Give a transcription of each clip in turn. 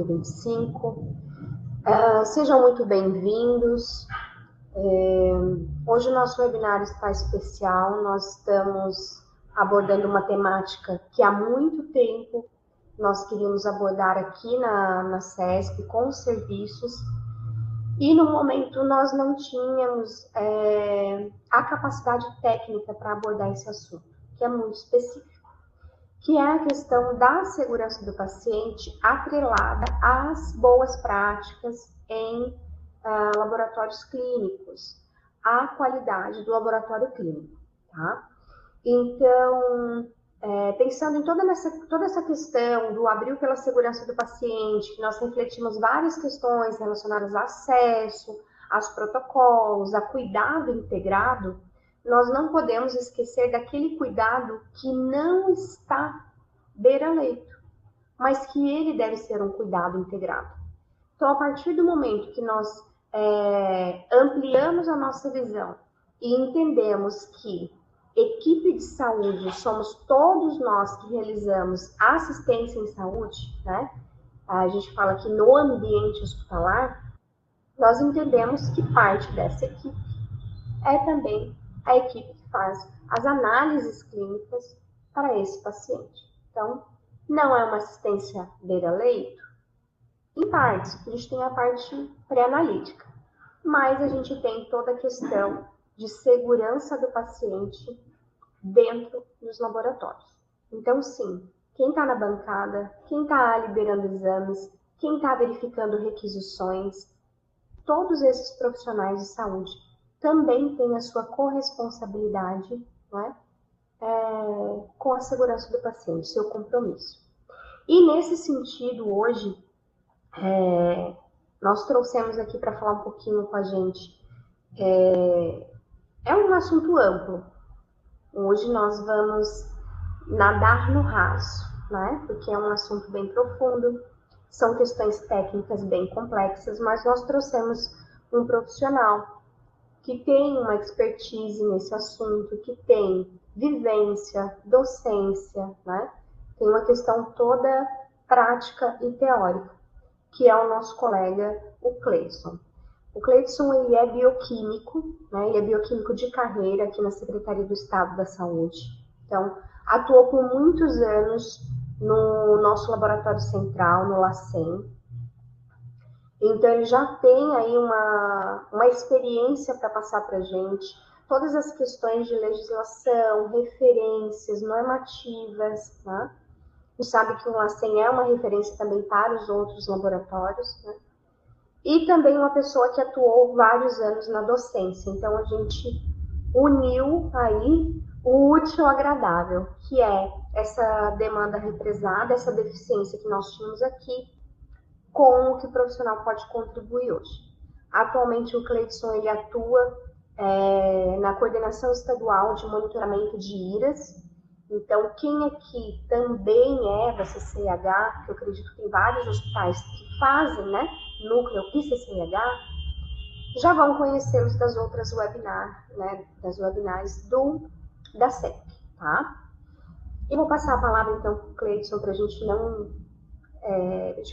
2025. Sejam muito bem-vindos. Hoje o nosso webinar está especial. Nós estamos abordando uma temática que há muito tempo nós queríamos abordar aqui na SESP com os serviços, e no momento nós não tínhamos a capacidade técnica para abordar esse assunto, que é muito específico, que é a questão da segurança do paciente atrelada às boas práticas em laboratórios clínicos, a qualidade do laboratório clínico, tá? Então, pensando em toda essa questão do abril pela segurança do paciente, nós refletimos várias questões relacionadas a acesso, aos protocolos, a cuidado integrado. Nós não podemos esquecer daquele cuidado que não está beira-leito, mas que ele deve ser um cuidado integrado. Então, a partir do momento que nós ampliamos a nossa visão e entendemos que equipe de saúde somos todos nós que realizamos assistência em saúde, né? A gente fala que no ambiente hospitalar, nós entendemos que parte dessa equipe é também a equipe que faz as análises clínicas para esse paciente. Então, não é uma assistência beira-leito, em partes, porque a gente tem a parte pré-analítica, mas a gente tem toda a questão de segurança do paciente dentro dos laboratórios. Então, sim, quem está na bancada, quem está liberando exames, quem está verificando requisições, todos esses profissionais de saúde também têm a sua corresponsabilidade, né, com a segurança do paciente, seu compromisso. E nesse sentido, hoje, nós trouxemos aqui para falar um pouquinho com a gente. É um assunto amplo. Hoje nós vamos nadar no raso, né? Porque é um assunto bem profundo, são questões técnicas bem complexas, mas nós trouxemos um profissional que tem uma expertise nesse assunto, que tem vivência, docência, né? Tem uma questão toda prática e teórica, que é o nosso colega, o Cleidson. O Cleidson, ele é bioquímico, né? Ele é bioquímico de carreira aqui na Secretaria do Estado da Saúde. Então, atuou por muitos anos no nosso laboratório central, no LACEN. Então, ele já tem aí uma experiência para passar para a gente, todas as questões de legislação, referências, normativas, né? A gente sabe que o LACEN é uma referência também para os outros laboratórios, né? E também uma pessoa que atuou vários anos na docência. Então, a gente uniu aí o útil ao agradável, que é essa demanda represada, essa deficiência que nós tínhamos aqui, com o que o profissional pode contribuir hoje. Atualmente, o Cleidson, ele atua na coordenação estadual de monitoramento de IRAS. Então, quem aqui também é da CCIH, que eu acredito que tem vários hospitais que fazem, né, núcleo e CCIH, já vão conhecê-los das outras webinars, né, das webinars da CEP, tá? Eu vou passar a palavra, então, para o Cleidson, para a gente não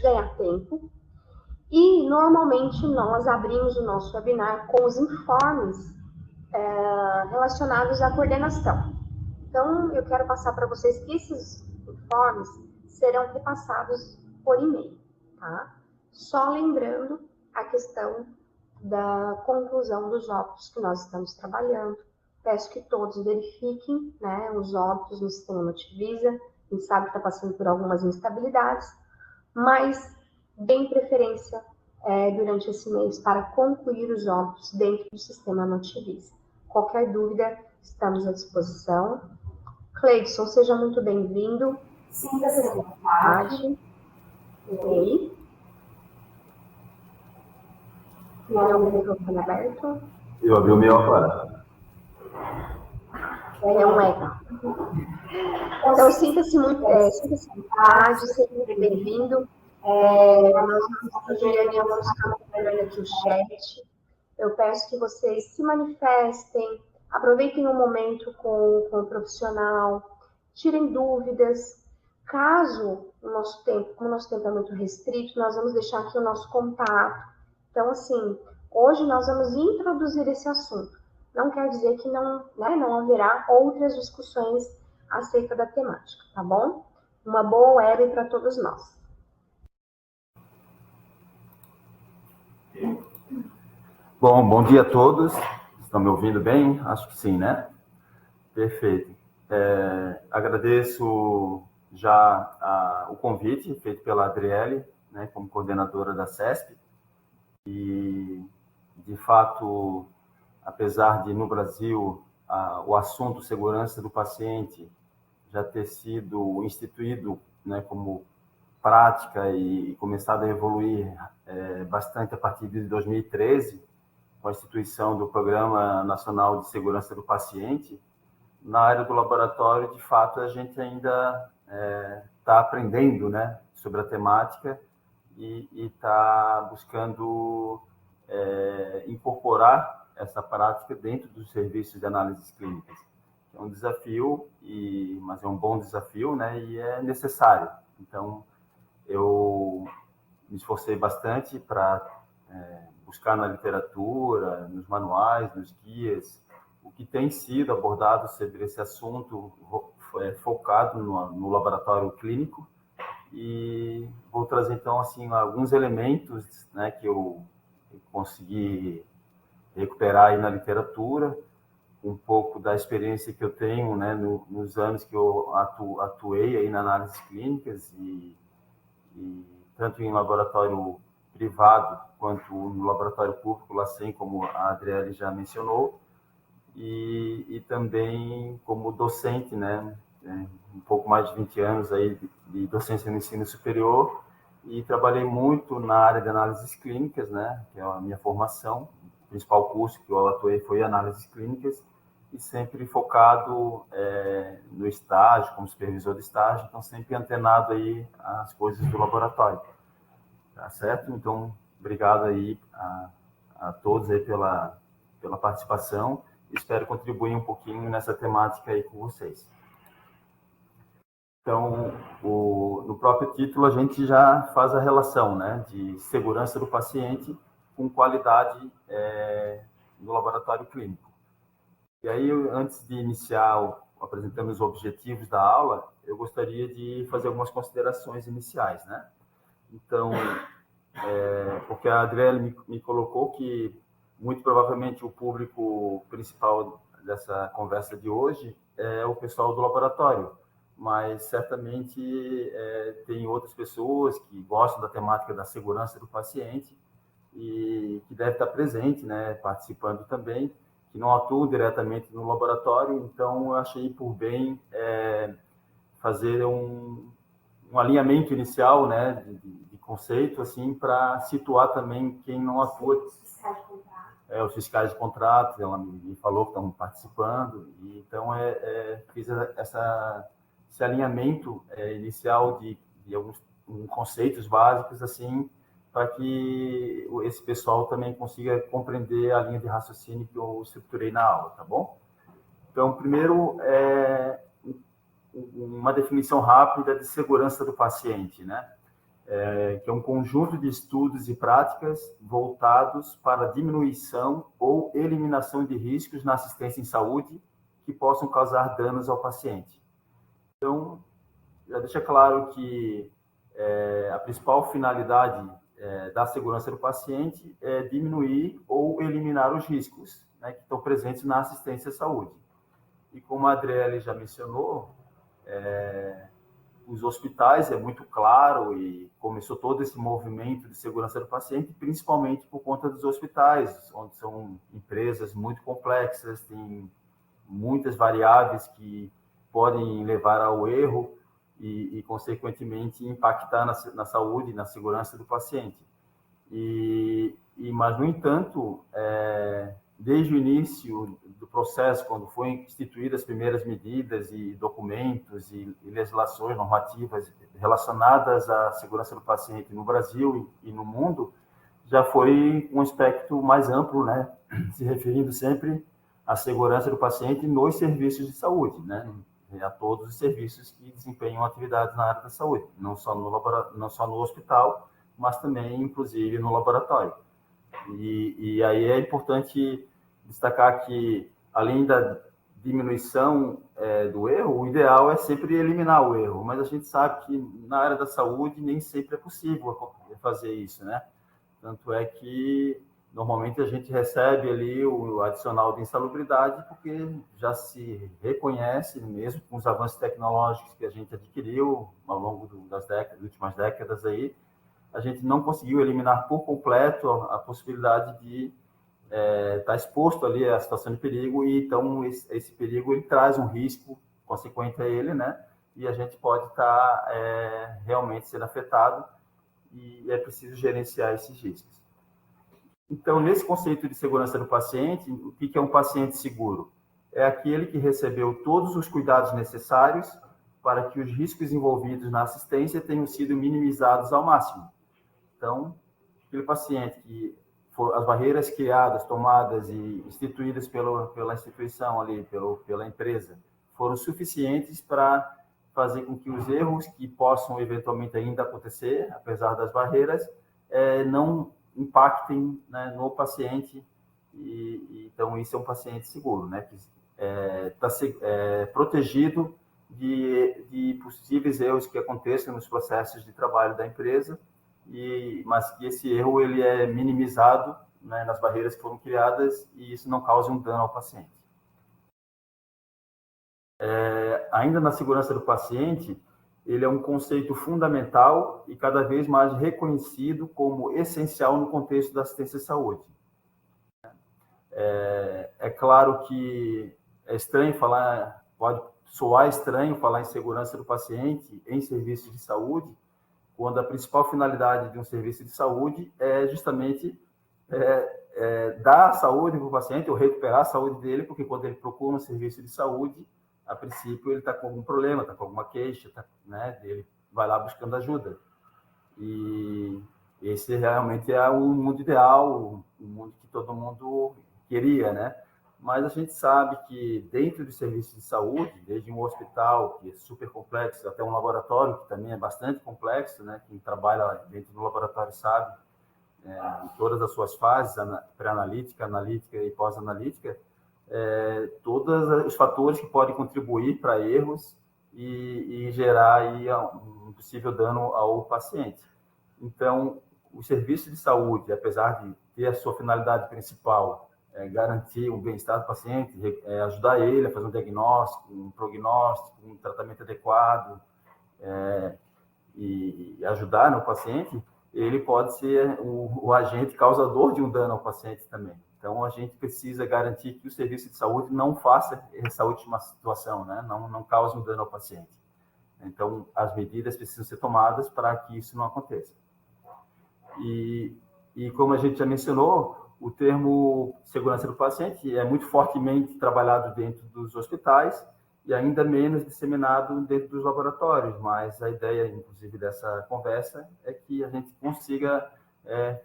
ganhar tempo. E, normalmente, nós abrimos o nosso webinar com os informes relacionados à coordenação. Então, eu quero passar para vocês que esses informes serão repassados por e-mail, tá? Só lembrando a questão da conclusão dos óbitos que nós estamos trabalhando. Peço que todos verifiquem, né, os óbitos no sistema Notivisa. A gente sabe que está passando por algumas instabilidades, mas deem preferência durante esse mês para concluir os óbitos dentro do sistema Notivisa. Qualquer dúvida, estamos à disposição. Cleidson, seja muito bem-vindo. Sinta-se à vontade. Oi. Tem algum microfone aberto? Eu abri o meu agora. É um eco. Então, sinta-se muito à vontade, seja muito bem-vindo. Juliane, vamos ficar olhando aqui o chat. Eu peço que vocês se manifestem, aproveitem o momento com o profissional, tirem dúvidas. Caso o nosso tempo, como o nosso tempo é muito restrito, nós vamos deixar aqui o nosso contato. Então, assim, hoje nós vamos introduzir esse assunto. Não quer dizer que não, né, não haverá outras discussões acerca da temática, tá bom? Uma boa web para todos nós. Bom dia a todos. Estão me ouvindo bem? Acho que sim, né? Perfeito. Agradeço já o convite feito pela Adriele, né, como coordenadora da CESP. E, de fato, apesar de no Brasil o assunto segurança do paciente já ter sido instituído, né, como prática e começado a evoluir bastante a partir de 2013, com a instituição do Programa Nacional de Segurança do Paciente, na área do laboratório, de fato, a gente ainda está aprendendo, né, sobre a temática e está buscando incorporar essa prática dentro dos serviços de análises clínicas. É um desafio, mas é um bom desafio, né, e é necessário. Então, eu me esforcei bastante para buscar na literatura, nos manuais, nos guias, o que tem sido abordado sobre esse assunto focado no laboratório clínico, e vou trazer, então, assim, alguns elementos, né, que eu consegui recuperar aí na literatura, um pouco da experiência que eu tenho, né, nos anos que eu atuei aí na análises clínicas e tanto em laboratório privado quanto no laboratório público, lá sem, como a Adriele já mencionou, e também como docente, né, um pouco mais de 20 anos aí de docência no ensino superior, e trabalhei muito na área de análises clínicas, né, que é a minha formação. O principal curso que eu atuei foi análises clínicas, e sempre focado no estágio, como supervisor de estágio, então sempre antenado aí às coisas do laboratório. Tá certo? Então, obrigado aí a todos aí pela participação. Espero contribuir um pouquinho nessa temática aí com vocês. Então, no próprio título, a gente já faz a relação, né, de segurança do paciente com qualidade no laboratório clínico. E aí, antes de iniciar apresentando os objetivos da aula, eu gostaria de fazer algumas considerações iniciais, né? Então, porque a Adriele me colocou que, muito provavelmente, o público principal dessa conversa de hoje é o pessoal do laboratório, mas certamente tem outras pessoas que gostam da temática da segurança do paciente e que deve estar presente, né, participando também, que não atuam diretamente no laboratório. Então, eu achei por bem fazer um alinhamento inicial, né, de conceito, assim, para situar também quem não atua. Os fiscais de contrato, ela me falou que estão participando, e então fiz esse alinhamento inicial de alguns conceitos básicos, assim, para que esse pessoal também consiga compreender a linha de raciocínio que eu estruturei na aula, tá bom? Então, primeiro, uma definição rápida de segurança do paciente, né? Que é um conjunto de estudos e práticas voltados para a diminuição ou eliminação de riscos na assistência em saúde que possam causar danos ao paciente. Então, já deixa claro que a principal finalidade da segurança do paciente é diminuir ou eliminar os riscos, né, que estão presentes na assistência à saúde. E como a Adriele já mencionou, os hospitais, é muito claro, e começou todo esse movimento de segurança do paciente, principalmente por conta dos hospitais, onde são empresas muito complexas, tem muitas variáveis que podem levar ao erro e consequentemente, impactar na saúde e na segurança do paciente. Mas, no entanto, desde o início do processo, quando foram instituídas as primeiras medidas e documentos e legislações normativas relacionadas à segurança do paciente no Brasil e no mundo, já foi um aspecto mais amplo, né, se referindo sempre à segurança do paciente nos serviços de saúde, né? a todos os serviços que desempenham atividades na área da saúde, não só no hospital, mas também, inclusive, no laboratório. E aí é importante destacar que, além da diminuição do erro, o ideal é sempre eliminar o erro, mas a gente sabe que na área da saúde nem sempre é possível fazer isso, né? Tanto é que normalmente a gente recebe ali o adicional de insalubridade porque já se reconhece, mesmo com os avanços tecnológicos que a gente adquiriu ao longo das últimas décadas aí, a gente não conseguiu eliminar por completo a possibilidade de estar exposto ali à situação de perigo, e então esse perigo ele traz um risco consequente a ele, né? E a gente pode estar realmente sendo afetado, e é preciso gerenciar esses riscos. Então, nesse conceito de segurança do paciente, o que é um paciente seguro? É aquele que recebeu todos os cuidados necessários para que os riscos envolvidos na assistência tenham sido minimizados ao máximo. Então, aquele paciente que as barreiras criadas, tomadas e instituídas pela instituição ali, pela empresa, foram suficientes para fazer com que os erros que possam eventualmente ainda acontecer, apesar das barreiras, não impactem, né, no paciente, então isso é um paciente seguro, né, que está protegido de possíveis erros que aconteçam nos processos de trabalho da empresa, mas que esse erro ele é minimizado, né, nas barreiras que foram criadas, e isso não causa um dano ao paciente. Ainda na segurança do paciente, ele é um conceito fundamental e cada vez mais reconhecido como essencial no contexto da assistência à saúde. É claro que é estranho falar, pode soar estranho falar em segurança do paciente em serviços de saúde, quando a principal finalidade de um serviço de saúde é justamente dar saúde para o paciente, ou recuperar a saúde dele, porque quando ele procura um serviço de saúde, a princípio ele está com algum problema, está com alguma queixa, né? Ele vai lá buscando ajuda. E esse realmente é o mundo ideal, o mundo que todo mundo queria, né? Mas a gente sabe que dentro do serviço de saúde, desde um hospital, que é super complexo, até um laboratório, que também é bastante complexo, né? Quem trabalha dentro do laboratório sabe, em todas as suas fases, pré-analítica, analítica e pós-analítica, todos os fatores que podem contribuir para erros e gerar aí um possível dano ao paciente. Então, o serviço de saúde, apesar de ter a sua finalidade principal, garantir o bem-estar do paciente, ajudar ele a fazer um diagnóstico, um prognóstico, um tratamento adequado, e ajudar no paciente, ele pode ser o agente causador de um dano ao paciente também. Então, a gente precisa garantir que o serviço de saúde não faça essa última situação, né? Não cause um dano ao paciente. Então, as medidas precisam ser tomadas para que isso não aconteça. E como a gente já mencionou, o termo segurança do paciente é muito fortemente trabalhado dentro dos hospitais e ainda menos disseminado dentro dos laboratórios, mas a ideia, inclusive, dessa conversa é que a gente consiga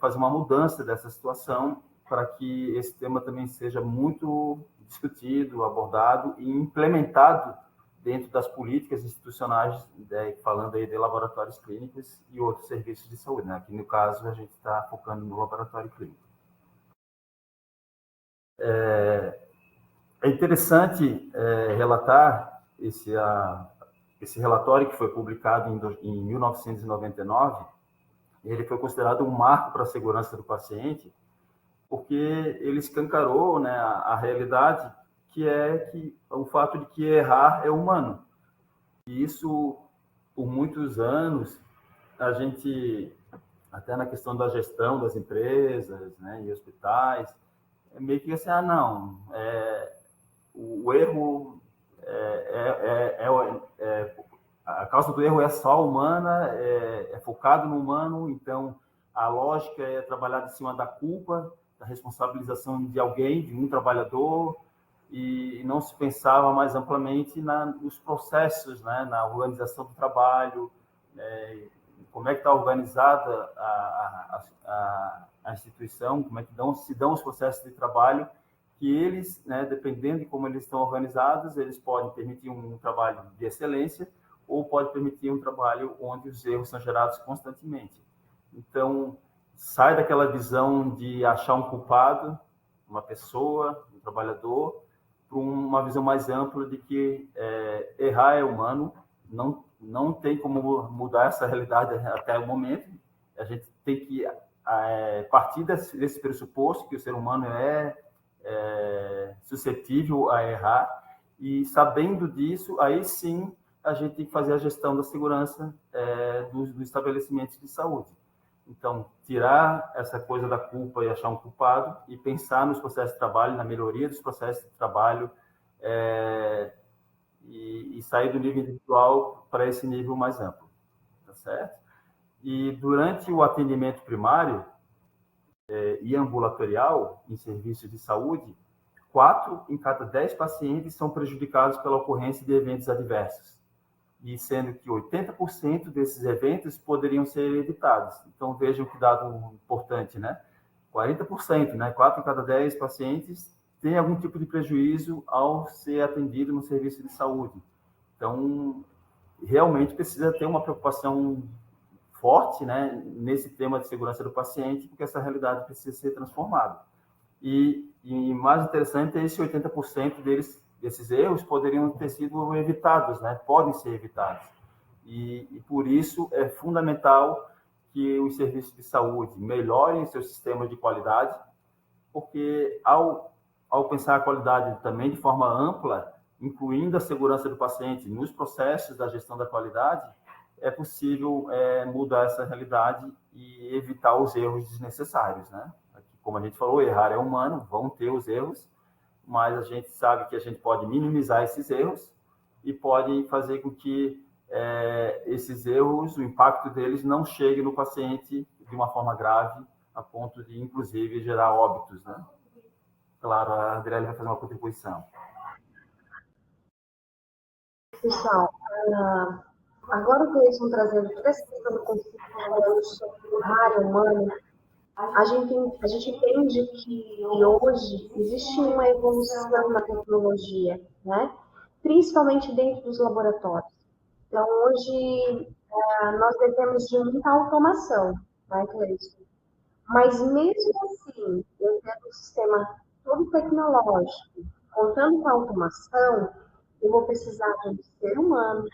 fazer uma mudança dessa situação para que esse tema também seja muito discutido, abordado e implementado dentro das políticas institucionais, falando aí de laboratórios clínicos e outros serviços de saúde, né? Aqui, no caso, a gente está focando no laboratório clínico. É interessante relatar esse relatório que foi publicado em 1999. Ele foi considerado um marco para a segurança do paciente, porque ele escancarou, né, a realidade, que é que o fato de que errar é humano. E isso, por muitos anos, a gente, até na questão da gestão das empresas, né, e hospitais, meio que assim, não, o erro a causa do erro é só humana, é focado no humano, então a lógica é trabalhar em cima da culpa, da responsabilização de alguém, de um trabalhador, e não se pensava mais amplamente nos processos, né, na organização do trabalho, como é que está organizada a instituição, como é que se dão os processos de trabalho, que eles, né, dependendo de como eles estão organizados, eles podem permitir um trabalho de excelência ou pode permitir um trabalho onde os erros são gerados constantemente. Então, sai daquela visão de achar um culpado, uma pessoa, um trabalhador, para uma visão mais ampla de que errar é humano, não tem como mudar essa realidade até o momento. A gente tem que partir desse pressuposto que o ser humano é suscetível a errar, e sabendo disso, aí sim a gente tem que fazer a gestão da segurança dos estabelecimentos de saúde. Então, tirar essa coisa da culpa e achar um culpado e pensar nos processos de trabalho, na melhoria dos processos de trabalho, e sair do nível individual para esse nível mais amplo, tá certo? E durante o atendimento primário e ambulatorial em serviços de saúde, 4 em cada 10 pacientes são prejudicados pela ocorrência de eventos adversos, e sendo que 80% desses eventos poderiam ser evitados. Então, vejam que dado importante, né? 40%, né? 4 em cada 10 pacientes têm algum tipo de prejuízo ao ser atendido no serviço de saúde. Então, realmente precisa ter uma preocupação forte, né, nesse tema de segurança do paciente, porque essa realidade precisa ser transformada. E mais interessante é esse 80% desses erros poderiam ter sido evitados, né? Podem ser evitados. E por isso é fundamental que os serviços de saúde melhorem seus sistemas de qualidade, porque ao pensar a qualidade também de forma ampla, incluindo a segurança do paciente nos processos da gestão da qualidade, é possível mudar essa realidade e evitar os erros desnecessários, né? Como a gente falou, errar é humano, vão ter os erros, mas a gente sabe que a gente pode minimizar esses erros e pode fazer com que esses erros, o impacto deles não chegue no paciente de uma forma grave, a ponto de, inclusive, gerar óbitos, né? Claro, a Adriele vai fazer uma contribuição. Pessoal, agora que eles estão trazendo toda essa questão do conflito sobre o errar humano, a gente entende que hoje existe uma evolução na tecnologia, né? Principalmente dentro dos laboratórios. Então, hoje, nós dependemos de muita automação, né, Cleison? Mas mesmo assim, eu tendo um sistema todo tecnológico, contando com a automação, eu vou precisar de um ser humano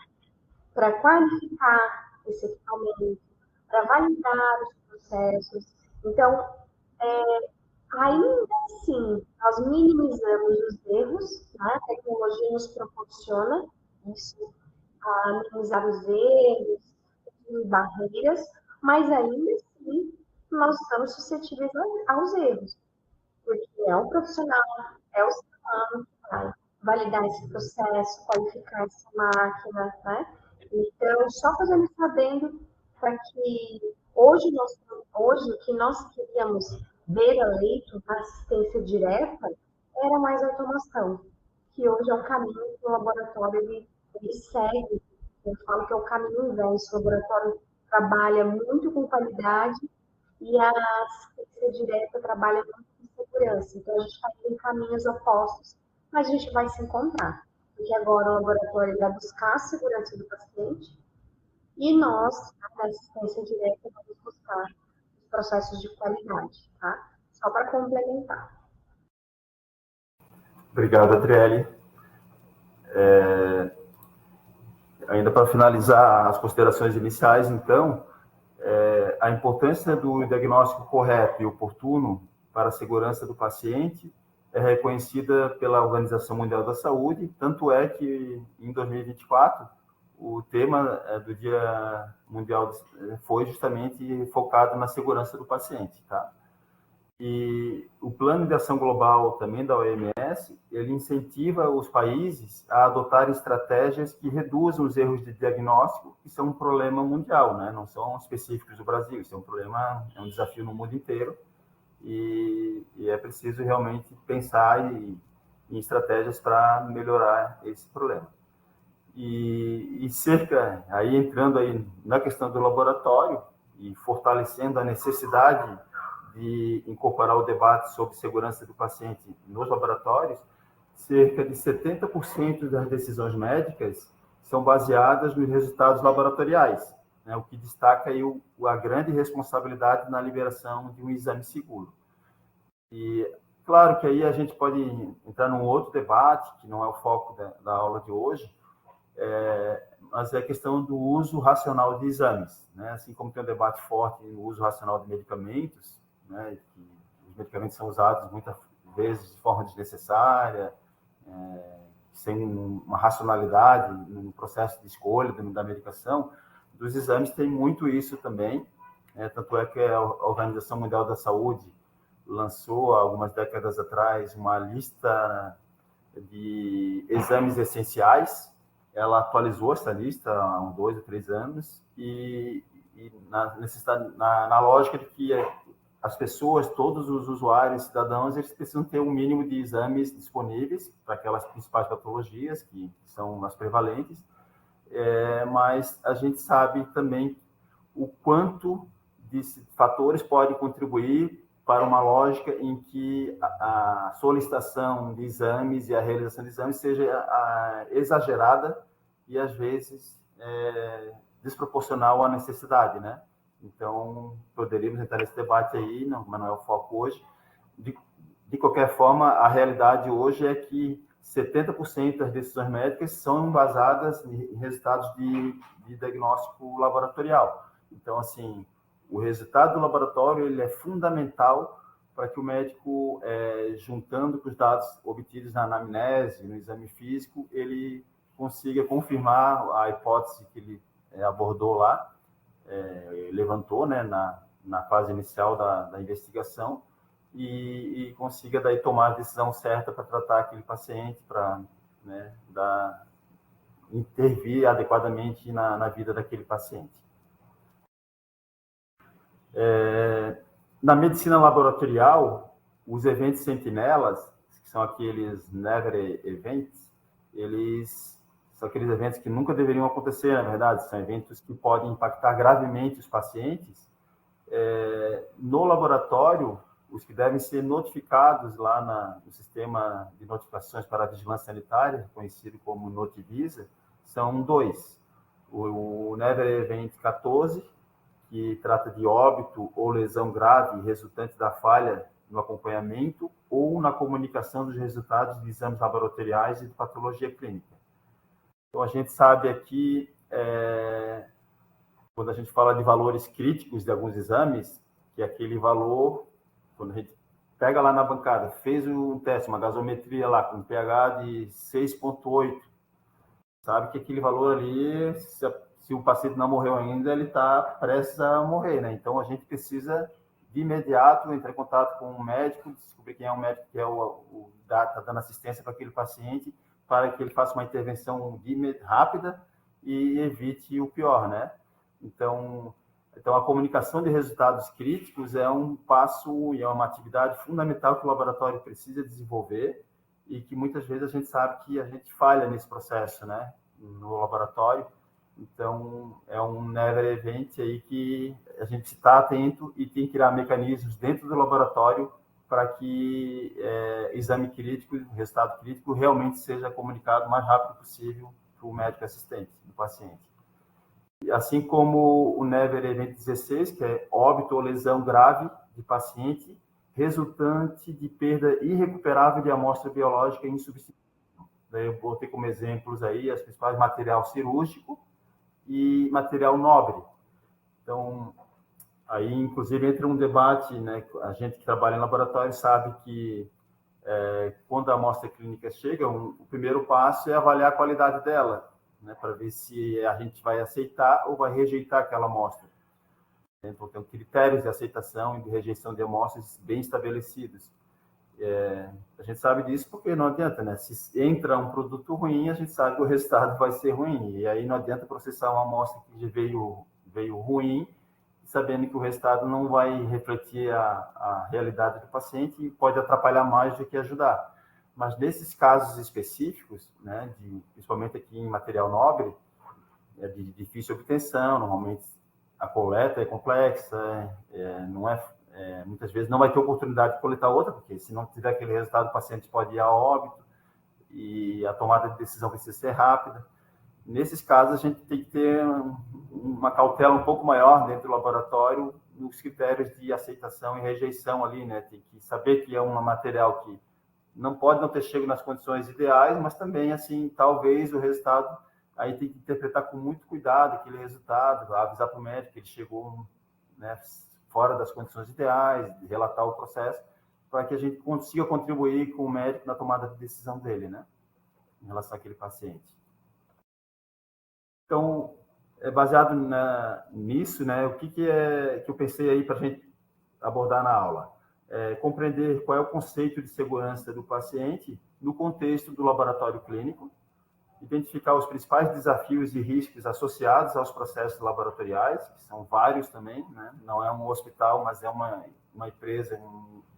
para qualificar esse equipamento, para validar os processos. Então, ainda assim, nós minimizamos os erros, né? A tecnologia nos proporciona isso, a minimizar os erros, as barreiras, mas ainda assim, nós estamos suscetíveis aos erros, porque é um profissional, é o ser humano que vai validar esse processo, qualificar essa máquina, né? Então, só fazendo sabendo para que hoje o que nós queríamos ver eleito na assistência direta era mais automação, que hoje é um caminho que o laboratório ele segue. Eu falo que é o caminho inverso. O laboratório trabalha muito com qualidade e a assistência direta trabalha muito com segurança. Então, a gente está em caminhos opostos, mas a gente vai se encontrar. Porque agora o laboratório vai buscar a segurança do paciente e nós, da assistência direta, vamos buscar os processos de qualidade, tá? Só para complementar. Obrigado, Adriele. Ainda para finalizar as considerações iniciais, então, a importância do diagnóstico correto e oportuno para a segurança do paciente é reconhecida pela Organização Mundial da Saúde, tanto é que, em 2024, o tema do Dia Mundial foi justamente focado na segurança do paciente, tá? E o Plano de Ação Global também da OMS, ele incentiva os países a adotar estratégias que reduzam os erros de diagnóstico, que são um problema mundial, né? Não são específicos do Brasil, isso é um problema, é um desafio no mundo inteiro, e é preciso realmente pensar em estratégias para melhorar esse problema. E aí entrando aí na questão do laboratório e fortalecendo a necessidade de incorporar o debate sobre segurança do paciente nos laboratórios, cerca de 70% das decisões médicas são baseadas nos resultados laboratoriais, né, o que destaca aí a grande responsabilidade na liberação de um exame seguro. E, claro que aí a gente pode entrar num outro debate, que não é o foco da aula de hoje, mas é a questão do uso racional de exames, né? Assim como tem um debate forte no uso racional de medicamentos, né? Que os medicamentos são usados muitas vezes de forma desnecessária, sem uma racionalidade no processo de escolha da medicação. Dos exames tem muito isso também, tanto é que a Organização Mundial da Saúde lançou, algumas décadas atrás, uma lista de exames essenciais. Ela atualizou essa lista há 2 ou 3 anos e na lógica de que as pessoas, todos os usuários, cidadãos, eles precisam ter um mínimo de exames disponíveis para aquelas principais patologias que são as prevalentes, mas a gente sabe também o quanto de fatores podem contribuir para uma lógica em que a solicitação de exames e a realização de exames seja exagerada e, às vezes, desproporcional à necessidade, né? Então, poderíamos entrar nesse debate aí, mas não é o foco hoje. De qualquer forma, a realidade hoje é que 70% das decisões médicas são embasadas em resultados de diagnóstico laboratorial. Então, assim, o resultado do laboratório ele é fundamental para que o médico, juntando com os dados obtidos na anamnese, no exame físico, ele consiga confirmar a hipótese que ele abordou lá, levantou, né, na fase inicial da investigação, e consiga daí tomar a decisão certa para tratar aquele paciente, para, né, intervir adequadamente na vida daquele paciente. Na medicina laboratorial, os eventos sentinelas, que são aqueles never events, eles são aqueles eventos que nunca deveriam acontecer, na verdade, são eventos que podem impactar gravemente os pacientes. No laboratório, os que devem ser notificados lá no sistema de notificações para a vigilância sanitária, conhecido como Notivisa, são 2. O Never Event 14, que trata de óbito ou lesão grave resultante da falha no acompanhamento ou na comunicação dos resultados de exames laboratoriais e de patologia clínica. Então, a gente sabe aqui, quando a gente fala de valores críticos de alguns exames, que aquele valor, quando a gente pega lá na bancada, fez um teste, uma gasometria lá, com um pH de 6,8, sabe que aquele valor ali, se o paciente não morreu ainda, ele está prestes a morrer, né? Então, a gente precisa, de imediato, entrar em contato com o médico, descobrir quem é o médico que está dando assistência para aquele paciente, para que ele faça uma intervenção rápida e evite o pior, né? Então, a comunicação de resultados críticos é um passo e é uma atividade fundamental que o laboratório precisa desenvolver e que muitas vezes a gente sabe que a gente falha nesse processo, né? No laboratório. Então, é um never event aí que a gente está atento e tem que criar mecanismos dentro do laboratório para que exame crítico, resultado crítico, realmente seja comunicado o mais rápido possível para o médico assistente do paciente. Assim como o Never Event 16, que é óbito ou lesão grave de paciente, resultante de perda irrecuperável de amostra biológica insubstituível. Daí eu botei como exemplos aí as principais material cirúrgico e material nobre. Então, aí, inclusive, entra um debate, né? A gente que trabalha em laboratório sabe que quando a amostra clínica chega, o primeiro passo é avaliar a qualidade dela, né, para ver se a gente vai aceitar ou vai rejeitar aquela amostra. Então, tem critérios de aceitação e de rejeição de amostras bem estabelecidos. A gente sabe disso porque não adianta, né? Se entra um produto ruim, a gente sabe que o resultado vai ser ruim. E aí não adianta processar uma amostra que veio ruim, sabendo que o resultado não vai refletir a realidade do paciente e pode atrapalhar mais do que ajudar. Mas nesses casos específicos, né, principalmente aqui em material nobre, de difícil obtenção, normalmente a coleta é complexa, não é muitas vezes não vai ter oportunidade de coletar outra, porque se não tiver aquele resultado, o paciente pode ir a óbito e a tomada de decisão precisa ser rápida. Nesses casos, a gente tem que ter uma cautela um pouco maior dentro do laboratório nos critérios de aceitação e rejeição ali, né? Tem que saber que é um material que não pode não ter chego nas condições ideais, mas também, assim, talvez o resultado, aí tem que interpretar com muito cuidado aquele resultado, avisar para o médico que ele chegou, né, fora das condições ideais, relatar o processo, para que a gente consiga contribuir com o médico na tomada de decisão dele, né, em relação àquele paciente. Então, baseado nisso, né, o que eu pensei aí para a gente abordar na aula? Compreender qual é o conceito de segurança do paciente no contexto do laboratório clínico, identificar os principais desafios e riscos associados aos processos laboratoriais, que são vários também, né? Não é um hospital, mas é uma empresa,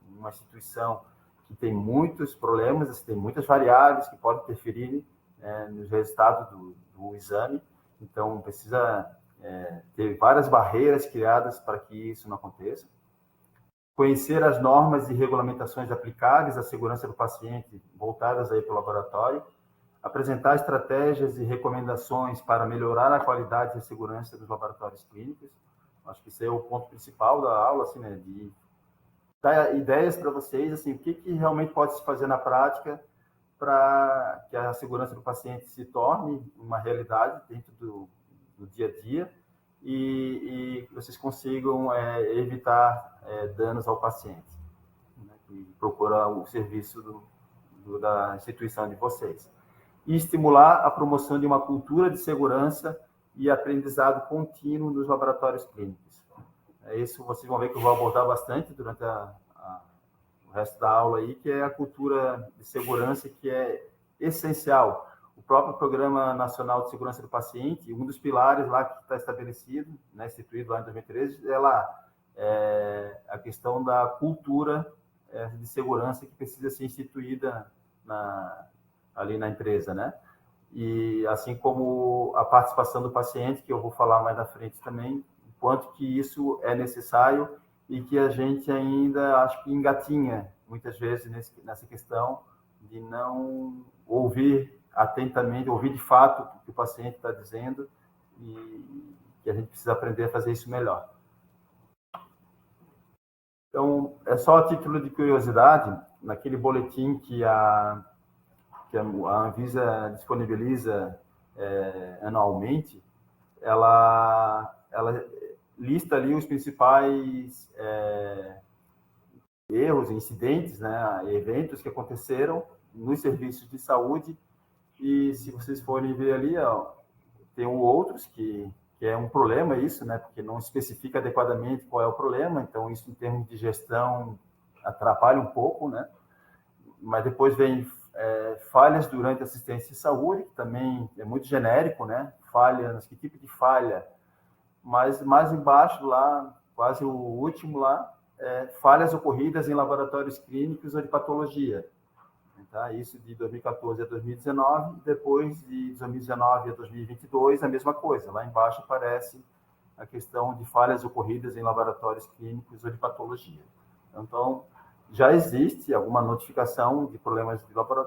uma instituição que tem muitos problemas, tem muitas variáveis que podem interferir nos resultados do exame. Então, precisa ter várias barreiras criadas para que isso não aconteça. Conhecer as normas e regulamentações aplicáveis à segurança do paciente, voltadas aí para o laboratório. Apresentar estratégias e recomendações para melhorar a qualidade e a segurança dos laboratórios clínicos. Acho que esse é o ponto principal da aula, assim, né? De dar ideias para vocês, assim, o que realmente pode se fazer na prática para que a segurança do paciente se torne uma realidade dentro do dia a dia e vocês consigam evitar danos ao paciente, né, que procura o serviço da instituição de vocês. E estimular a promoção de uma cultura de segurança e aprendizado contínuo nos laboratórios clínicos. Isso vocês vão ver que eu vou abordar bastante durante o resto da aula aí, que é a cultura de segurança, que é essencial. O próprio Programa Nacional de Segurança do Paciente, um dos pilares lá que está estabelecido, né, instituído lá em 2013, é a questão da cultura de segurança que precisa ser instituída ali na empresa, né? E assim como a participação do paciente, que eu vou falar mais na frente também, o quanto que isso é necessário e que a gente ainda, acho que engatinha, muitas vezes, nessa questão de não ouvir atentamente, ouvir de fato o que o paciente está dizendo e que a gente precisa aprender a fazer isso melhor. Então, é só a título de curiosidade, naquele boletim que a Anvisa disponibiliza anualmente, ela lista ali os principais erros, incidentes, né, eventos que aconteceram nos serviços de saúde. E se vocês forem ver ali, tem outros que é um problema isso, né, porque não especifica adequadamente qual é o problema, então isso em termos de gestão atrapalha um pouco, né? Mas depois vem falhas durante a assistência de saúde, que também é muito genérico, né? Falhas, que tipo de falha? Mas mais embaixo lá, quase o último lá, falhas ocorridas em laboratórios clínicos ou de patologia. Tá? Isso de 2014 a 2019, depois de 2019 a 2022, a mesma coisa. Lá embaixo aparece a questão de falhas ocorridas em laboratórios clínicos ou de patologia. Então, já existe alguma notificação de problemas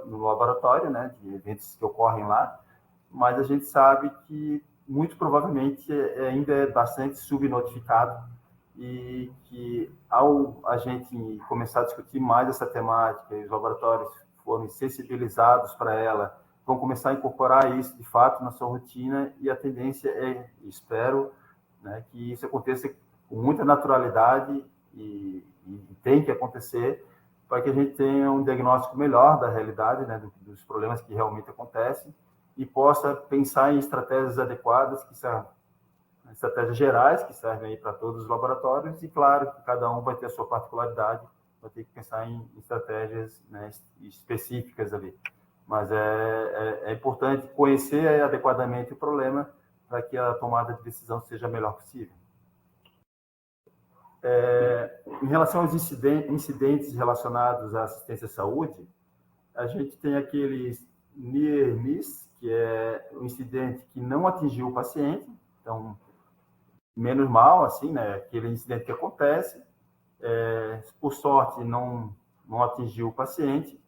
no laboratório, né, de eventos que ocorrem lá, mas a gente sabe que, muito provavelmente, ainda é bastante subnotificado e que, ao a gente começar a discutir mais essa temática e os laboratórios forem sensibilizados para ela, vão começar a incorporar isso, de fato, na sua rotina, e a tendência espero, né, que isso aconteça com muita naturalidade e tem que acontecer para que a gente tenha um diagnóstico melhor da realidade, né, dos problemas que realmente acontecem e possa pensar em estratégias adequadas, que são estratégias gerais, que servem aí para todos os laboratórios e, claro, que cada um vai ter a sua particularidade, vai ter que pensar em estratégias, né, específicas ali. Mas é importante conhecer adequadamente o problema para que a tomada de decisão seja a melhor possível. Em relação aos incidentes relacionados à assistência à saúde, a gente tem aqueles near miss, que é um incidente que não atingiu o paciente, então, menos mal, assim, né? Aquele incidente que acontece, por sorte, não atingiu o paciente,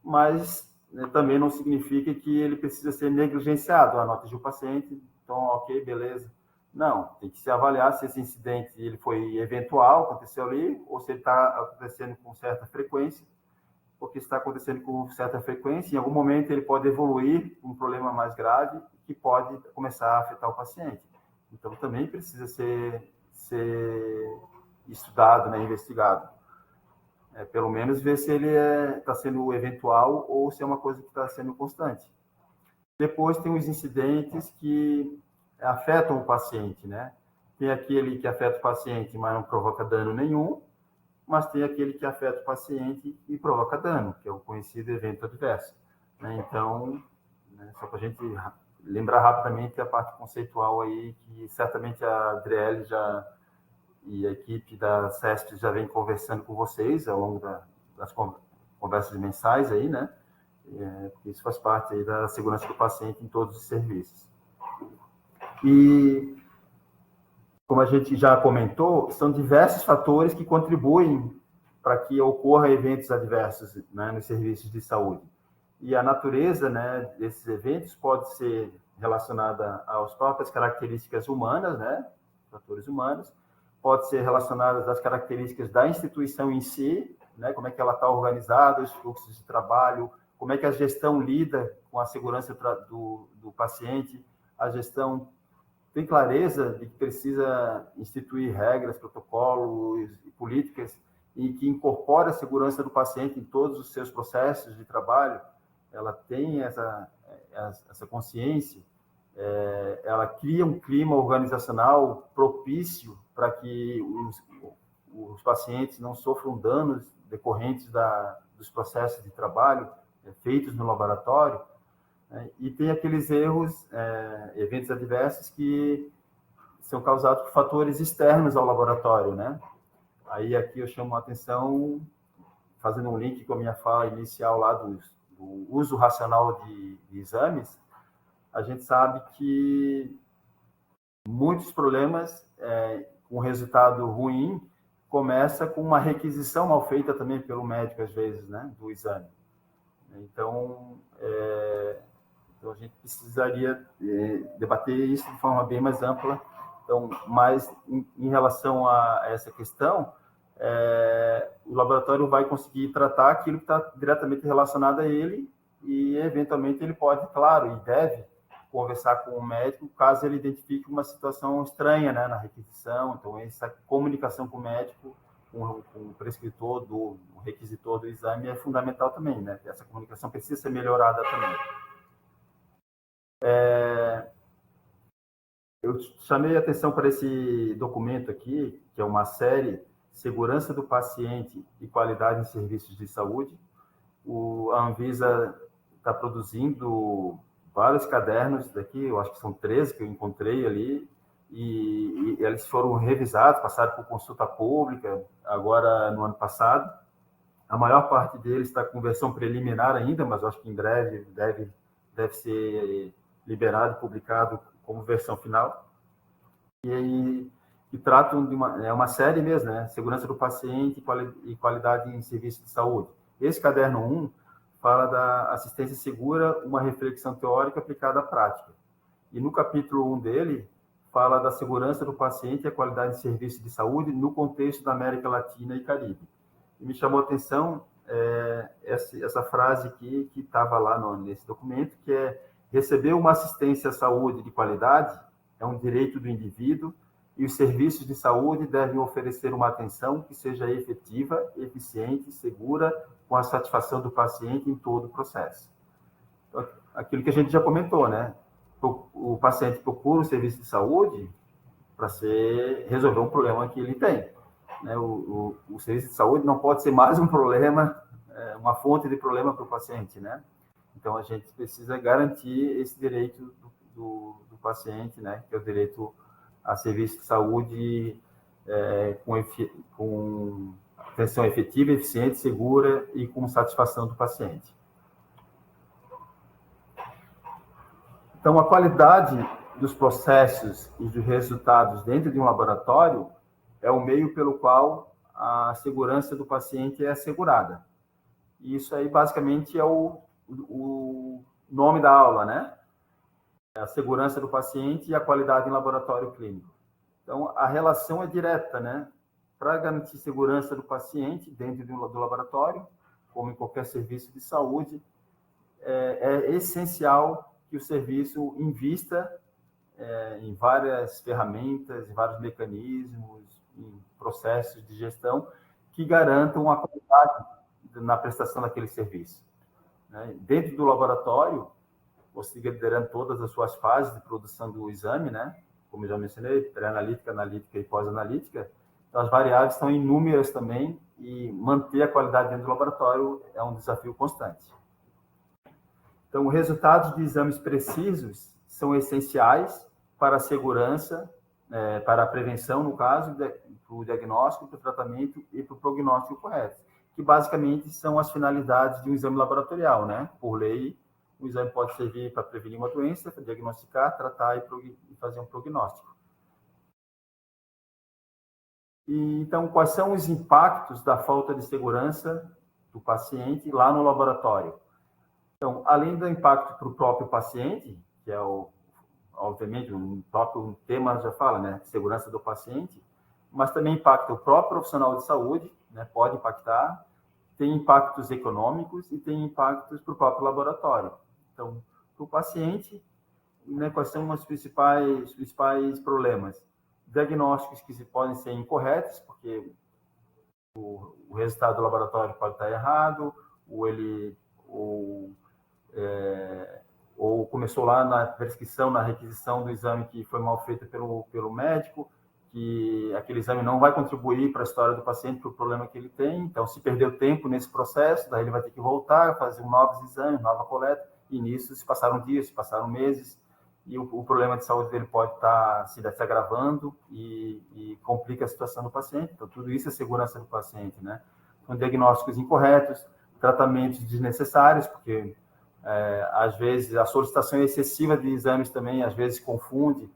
mas também não significa que ele precisa ser negligenciado. Não atingiu o paciente, então, ok, beleza. Não, tem que se avaliar se esse incidente ele foi eventual, aconteceu ali, ou se ele está acontecendo com certa frequência, porque se está acontecendo com certa frequência, em algum momento ele pode evoluir um problema mais grave que pode começar a afetar o paciente. Então, também precisa ser estudado, né, investigado. Pelo menos ver se ele está sendo eventual ou se é uma coisa que está sendo constante. Depois tem os incidentes que afetam o paciente, né? Tem aquele que afeta o paciente, mas não provoca dano nenhum, mas tem aquele que afeta o paciente e provoca dano, que é o conhecido evento adverso. Né? Então, só para a gente lembrar rapidamente a parte conceitual aí, que certamente a Adriele e a equipe da CESP já vem conversando com vocês ao longo das conversas mensais aí, né? Isso faz parte aí da segurança do paciente em todos os serviços. E, como a gente já comentou, são diversos fatores que contribuem para que ocorra eventos adversos, né, nos serviços de saúde. E a natureza, né, desses eventos pode ser relacionada às próprias características humanas, né, fatores humanos, pode ser relacionada às características da instituição em si, né, como é que ela está organizada, os fluxos de trabalho, como é que a gestão lida com a segurança do paciente, a gestão tem clareza de que precisa instituir regras, protocolos e políticas e que incorpora a segurança do paciente em todos os seus processos de trabalho. Ela tem essa consciência, ela cria um clima organizacional propício para que os pacientes não sofram danos decorrentes dos processos de trabalho feitos no laboratório. E tem aqueles erros, eventos adversos que são causados por fatores externos ao laboratório, né? Aí aqui eu chamo a atenção, fazendo um link com a minha fala inicial lá do uso racional de exames, a gente sabe que muitos problemas com resultado ruim começa com uma requisição mal feita também pelo médico, às vezes, né, do exame. Então, a gente precisaria debater isso de forma bem mais ampla. Então, mas em relação a essa questão, o laboratório vai conseguir tratar aquilo que está diretamente relacionado a ele e, eventualmente, ele pode, claro, e deve conversar com o médico caso ele identifique uma situação estranha, né, na requisição. Então, essa comunicação com o médico, com o prescritor, o requisitor do exame é fundamental também, né? Essa comunicação precisa ser melhorada também. Eu chamei a atenção para esse documento aqui, que é uma série Segurança do Paciente e Qualidade em Serviços de Saúde. A Anvisa está produzindo vários cadernos daqui, eu acho que são 13 que eu encontrei ali, e eles foram revisados, passaram por consulta pública, agora no ano passado. A maior parte deles está com versão preliminar ainda, mas eu acho que em breve deve ser liberado e publicado como versão final. E tratam de uma série mesmo, né? Segurança do paciente e qualidade em serviço de saúde. Esse caderno 1 fala da assistência segura, uma reflexão teórica aplicada à prática. E no capítulo 1 dele, fala da segurança do paciente e a qualidade de serviço de saúde no contexto da América Latina e Caribe. E me chamou a atenção essa frase aqui que estava lá nesse documento, que é: receber uma assistência à saúde de qualidade é um direito do indivíduo e os serviços de saúde devem oferecer uma atenção que seja efetiva, eficiente, segura, com a satisfação do paciente em todo o processo. Aquilo que a gente já comentou, né? O paciente procura o serviço de saúde para resolver um problema que ele tem. Né? O serviço de saúde não pode ser mais um problema, uma fonte de problema para o paciente, né? Então, a gente precisa garantir esse direito do paciente, né? Que é o direito a serviço de saúde com atenção efetiva, eficiente, segura e com satisfação do paciente. Então, a qualidade dos processos e dos resultados dentro de um laboratório é o meio pelo qual a segurança do paciente é assegurada. E isso aí, basicamente, é o nome da aula, né? A segurança do paciente e a qualidade em laboratório clínico. Então, a relação é direta, né? Para garantir segurança do paciente dentro do laboratório, como em qualquer serviço de saúde, é essencial que o serviço invista em várias ferramentas, em vários mecanismos, em processos de gestão que garantam a qualidade na prestação daquele serviço. Né? Dentro do laboratório, você liderando todas as suas fases de produção do exame, né? Como eu já mencionei, pré-analítica, analítica e pós-analítica. Então, as variáveis são inúmeras também e manter a qualidade dentro do laboratório é um desafio constante. Então, os resultados de exames precisos são essenciais para a segurança, para a prevenção, no caso, para o diagnóstico, para o tratamento e para o prognóstico correto, que basicamente são as finalidades de um exame laboratorial, né? Por lei, o exame pode servir para prevenir uma doença, para diagnosticar, tratar e fazer um prognóstico. Então, quais são os impactos da falta de segurança do paciente lá no laboratório? Então, além do impacto para o próprio paciente, que é obviamente, o próprio tema já fala, né? Segurança do paciente, mas também impacta o próprio profissional de saúde, né? Pode impactar, tem impactos econômicos e tem impactos para o próprio laboratório. Então, para o paciente, né, quais são os principais problemas? Diagnósticos que podem ser incorretos, porque o resultado do laboratório pode estar errado, ou começou lá na prescrição, na requisição do exame que foi mal feita pelo médico, que aquele exame não vai contribuir para a história do paciente, para o problema que ele tem. Então, se perdeu tempo nesse processo, daí ele vai ter que voltar, fazer novos exames, nova coleta, e nisso se passaram dias, se passaram meses, e o problema de saúde dele pode estar se agravando e complica a situação do paciente. Então, tudo isso é segurança do paciente, né? São diagnósticos incorretos, tratamentos desnecessários, porque às vezes a solicitação excessiva de exames também, às vezes confunde,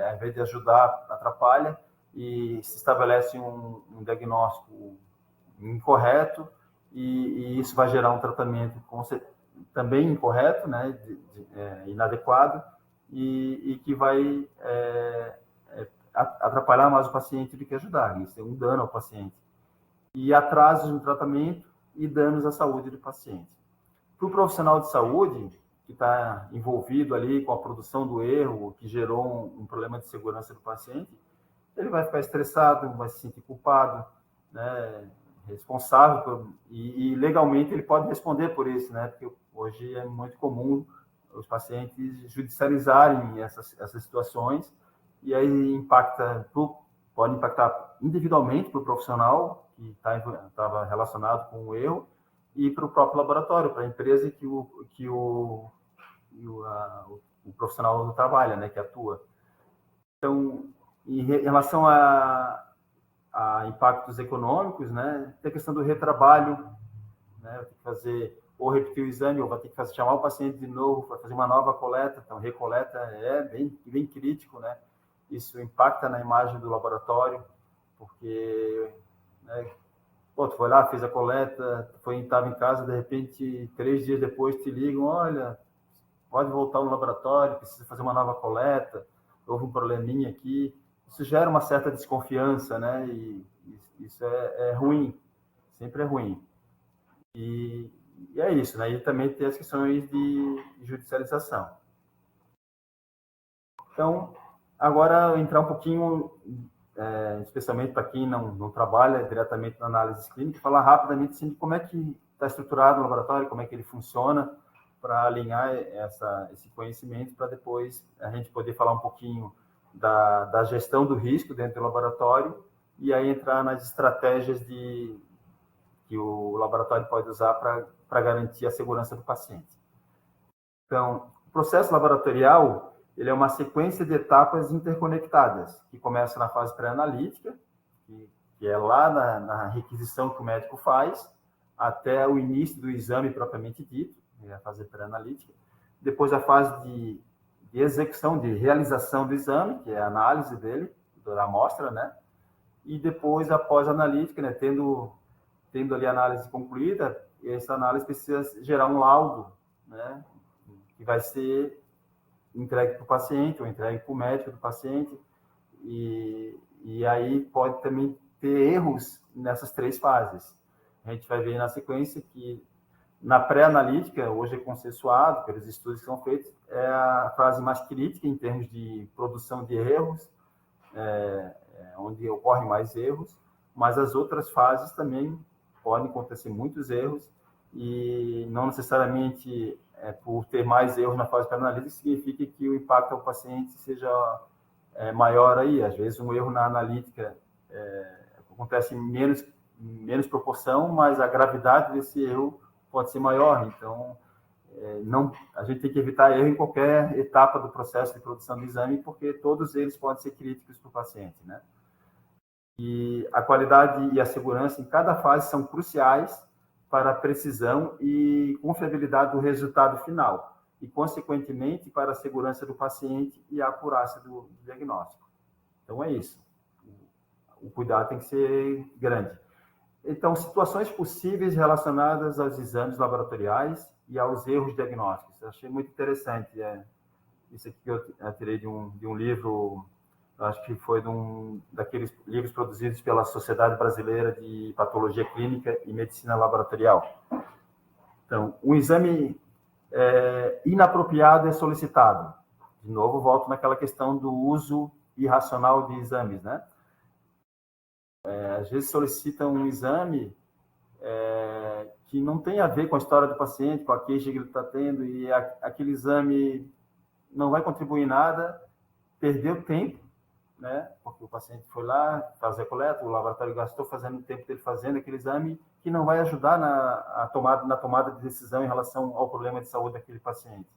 ao invés de ajudar, atrapalha, e se estabelece um diagnóstico incorreto, e isso vai gerar um tratamento também incorreto, né, inadequado, e que vai atrapalhar mais o paciente do que ajudar. Isso é um dano ao paciente. E atrasos no tratamento e danos à saúde do paciente. Para o profissional de saúde, que está envolvido ali com a produção do erro, que gerou um problema de segurança do paciente, ele vai ficar estressado, vai se sentir culpado, né, responsável, e legalmente ele pode responder por isso, né, porque hoje é muito comum os pacientes judicializarem essas situações, e aí pode impactar individualmente para o profissional que estava relacionado com o erro, e para o próprio laboratório, para a empresa que o profissional trabalha, né, que atua. Então, em relação a impactos econômicos, né, tem a questão do retrabalho, né, vai ter que fazer, ou repetir o exame, ou vai ter que chamar o paciente de novo para fazer uma nova coleta. Então, recoleta é bem crítico, né? Isso impacta na imagem do laboratório, porque, né, tu foi lá, fez a coleta, estava em casa, de repente, 3 dias depois te ligam, olha, pode voltar no laboratório, precisa fazer uma nova coleta, houve um probleminha aqui. Isso gera uma certa desconfiança, né? E isso é ruim, sempre é ruim. E é isso, né? E também tem as questões de judicialização. Então, agora entrar um pouquinho, especialmente para quem não trabalha diretamente na análise clínica, falar rapidamente assim, de como é que está estruturado o laboratório, como é que ele funciona, para alinhar esse conhecimento, para depois a gente poder falar um pouquinho da gestão do risco dentro do laboratório e aí entrar nas estratégias que o laboratório pode usar para garantir a segurança do paciente. Então, o processo laboratorial ele é uma sequência de etapas interconectadas, que começa na fase pré-analítica, que é lá na requisição que o médico faz, até o início do exame propriamente dito, a fase pré-analítica. Depois a fase de execução, de realização do exame, que é a análise dele, da amostra, né? e depois, após a analítica, né, tendo ali a análise concluída, essa análise precisa gerar um laudo, né, que vai ser entregue para o paciente ou entregue para o médico do paciente, e aí pode também ter erros nessas 3 fases. A gente vai ver na sequência que na pré-analítica, hoje é consensuado pelos estudos que são feitos, é a fase mais crítica em termos de produção de erros, onde ocorrem mais erros, mas as outras fases também podem acontecer muitos erros, e não necessariamente por ter mais erros na fase pré-analítica significa que o impacto ao paciente seja maior aí. Às vezes um erro na analítica acontece em menos proporção, mas a gravidade desse erro pode ser maior. Então, a gente tem que evitar erro em qualquer etapa do processo de produção do exame, porque todos eles podem ser críticos para o paciente, né? E a qualidade e a segurança em cada fase são cruciais para a precisão e confiabilidade do resultado final, e, consequentemente, para a segurança do paciente e a acurácia do diagnóstico. Então, é isso. O cuidado tem que ser grande. Então, situações possíveis relacionadas aos exames laboratoriais e aos erros diagnósticos. Eu achei muito interessante. Isso aqui eu tirei de um livro, acho que foi daqueles livros produzidos pela Sociedade Brasileira de Patologia Clínica e Medicina Laboratorial. Então, um exame inapropriado é solicitado. De novo, volto naquela questão do uso irracional de exames, né? Às vezes solicitam um exame que não tem a ver com a história do paciente, com a queixa que ele está tendo, e aquele exame não vai contribuir em nada, perdeu tempo, né? Porque o paciente foi lá fazer a coleta, o laboratório gastou fazendo o tempo dele fazendo aquele exame, que não vai ajudar na tomada de decisão em relação ao problema de saúde daquele paciente.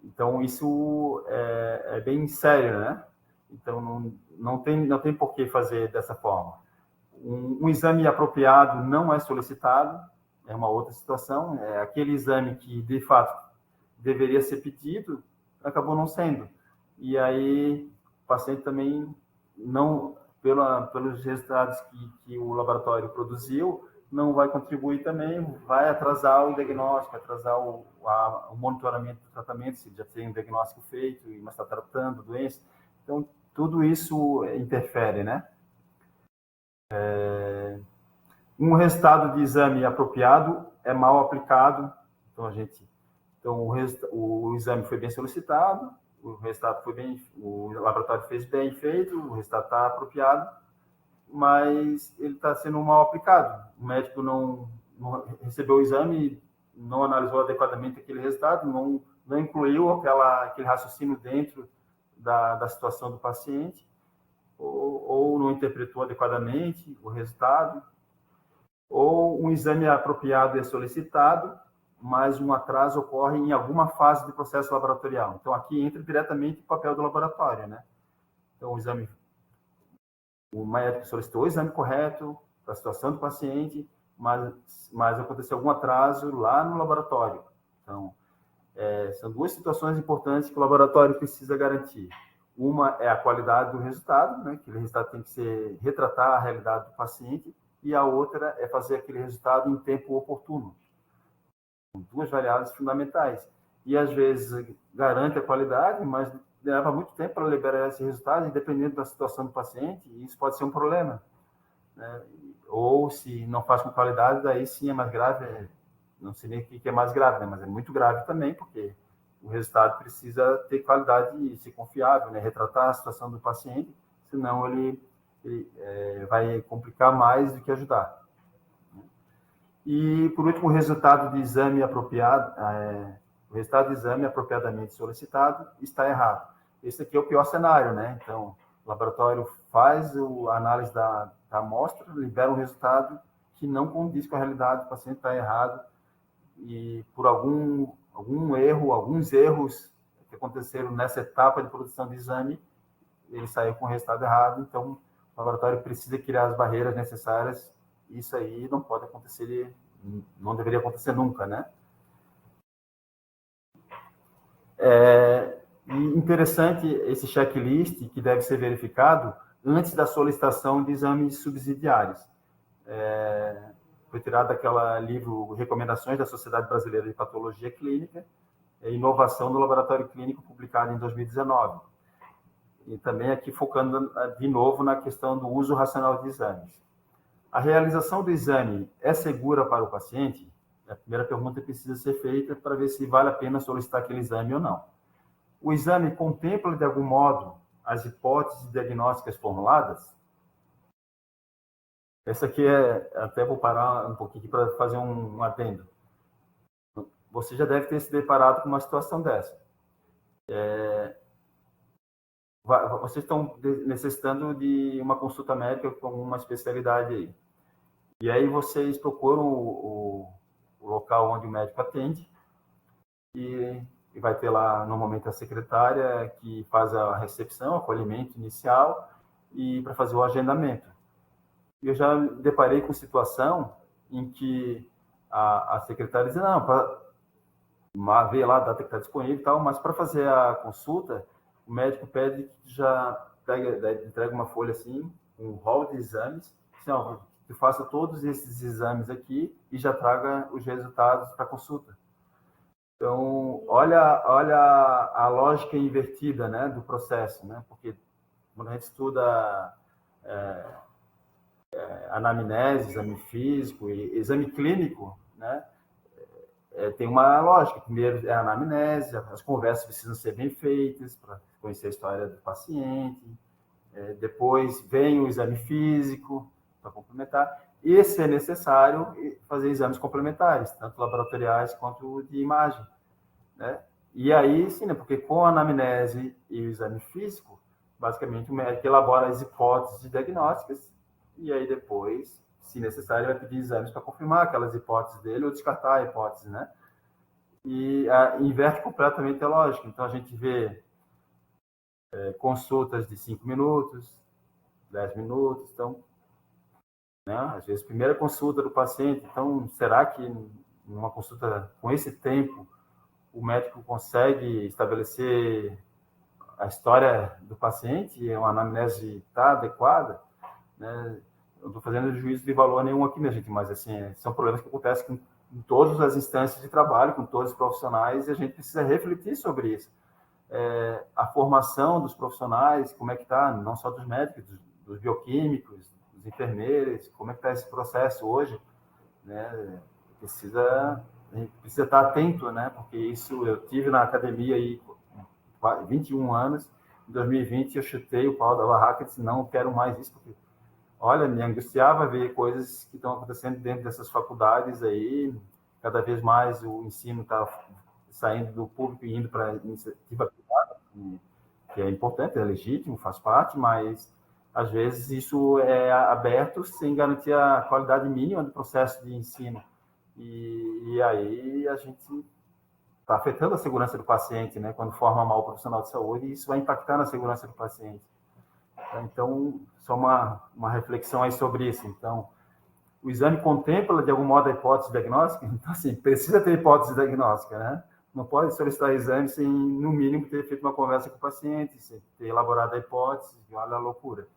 Então, isso é bem sério, né? Então, não tem por que fazer dessa forma. Um exame apropriado não é solicitado, é uma outra situação. É aquele exame que, de fato, deveria ser pedido, acabou não sendo. E aí, o paciente também não, pelos resultados que o laboratório produziu, não vai contribuir também, vai atrasar o diagnóstico, atrasar o monitoramento do tratamento, se já tem um diagnóstico feito, mas está tratando a doença. Então, tudo isso interfere, né? Um resultado de exame apropriado é mal aplicado. Então, o exame foi bem solicitado, o resultado o laboratório fez bem feito, o resultado está apropriado, mas ele está sendo mal aplicado. O médico não recebeu o exame, não analisou adequadamente aquele resultado, não incluiu aquele raciocínio dentro da situação do paciente, ou não interpretou adequadamente o resultado, ou um exame apropriado é solicitado, mas um atraso ocorre em alguma fase do processo laboratorial. Então, aqui entra diretamente o papel do laboratório, né? Então, o médico solicitou o exame correto para a situação do paciente, mas aconteceu algum atraso lá no laboratório. Então, são 2 situações importantes que o laboratório precisa garantir. Uma é a qualidade do resultado, né? Aquele resultado tem que retratar a realidade do paciente, e a outra é fazer aquele resultado em tempo oportuno. São 2 variáveis fundamentais. E, às vezes, garante a qualidade, mas leva muito tempo para liberar esse resultado, e dependendo da situação do paciente, isso pode ser um problema, né? Ou, se não faz com qualidade, daí sim é mais grave. Não sei nem o que é mais grave, né? Mas é muito grave também, porque o resultado precisa ter qualidade e ser confiável, né? Retratar a situação do paciente, senão ele vai complicar mais do que ajudar. E, por último, o resultado de exame apropriado, o resultado de exame apropriadamente solicitado está errado. Esse aqui é o pior cenário, né? Então, o laboratório faz a análise da amostra, libera um resultado que não condiz com a realidade, o paciente está errado, e por algum erro, alguns erros que aconteceram nessa etapa de produção de exame, ele saiu com o resultado errado. Então, o laboratório precisa criar as barreiras necessárias. Isso aí não pode acontecer, não deveria acontecer nunca, né? Interessante esse checklist que deve ser verificado antes da solicitação de exames subsidiários. Foi tirado daquele livro Recomendações da Sociedade Brasileira de Patologia Clínica e Inovação no Laboratório Clínico, publicado em 2019. E também aqui focando de novo na questão do uso racional de exames. A realização do exame é segura para o paciente? A primeira pergunta precisa ser feita para ver se vale a pena solicitar aquele exame ou não. O exame contempla, de algum modo, as hipóteses diagnósticas formuladas? Essa aqui até vou parar um pouquinho para fazer um adendo. Você já deve ter se deparado com uma situação dessa. Vocês estão necessitando de uma consulta médica com uma especialidade aí. E aí vocês procuram o local onde o médico atende e vai ter lá, normalmente, a secretária que faz a recepção, acolhimento inicial e para fazer o agendamento. Eu já deparei com situação em que a secretária diz, não, para ver lá a data que está disponível e tal, mas para fazer a consulta, o médico pede que já entregue uma folha assim, um rol de exames, assim, ó, que faça todos esses exames aqui e já traga os resultados para a consulta. Então, olha a lógica invertida, né, do processo, né? Porque quando a gente estuda anamnese, exame físico e exame clínico, né, tem uma lógica. Primeiro é a anamnese, as conversas precisam ser bem feitas para conhecer a história do paciente, depois vem o exame físico para complementar. Esse é necessário fazer exames complementares, tanto laboratoriais quanto de imagem, né? E aí, sim, né, porque com a anamnese e o exame físico, basicamente o médico elabora as hipóteses diagnósticas e aí depois, se necessário, vai pedir exames para confirmar aquelas hipóteses dele ou descartar a hipótese, né? E inverte completamente a lógica. Então, a gente vê consultas de 5 minutos, 10 minutos, então, né? Às vezes, primeira consulta do paciente. Então, será que numa consulta com esse tempo, o médico consegue estabelecer a história do paciente, uma anamnese está adequada, né? Eu não estou fazendo juízo de valor nenhum aqui, né, gente? Mas, assim, são problemas que acontecem em todas as instâncias de trabalho, com todos os profissionais, e a gente precisa refletir sobre isso. A formação dos profissionais, como é que está, não só dos médicos, dos bioquímicos, dos enfermeiros, como é que está esse processo hoje, né? A gente precisa estar atento, né? Porque isso, eu tive na academia aí 21 anos, em 2020 eu chutei o pau da barraca e disse, não quero mais isso, porque, olha, me angustiava ver coisas que estão acontecendo dentro dessas faculdades aí, cada vez mais o ensino está saindo do público e indo para a iniciativa privada, que é importante, é legítimo, faz parte, mas às vezes isso é aberto sem garantir a qualidade mínima do processo de ensino. E aí a gente está afetando a segurança do paciente, né? Quando forma mal o profissional de saúde, e isso vai impactar na segurança do paciente. Então, só uma reflexão aí sobre isso. Então, o exame contempla, de algum modo, a hipótese diagnóstica? Então, assim, precisa ter hipótese diagnóstica, né? Não pode solicitar exame sem, no mínimo, ter feito uma conversa com o paciente, sem ter elaborado a hipótese, olha a loucura.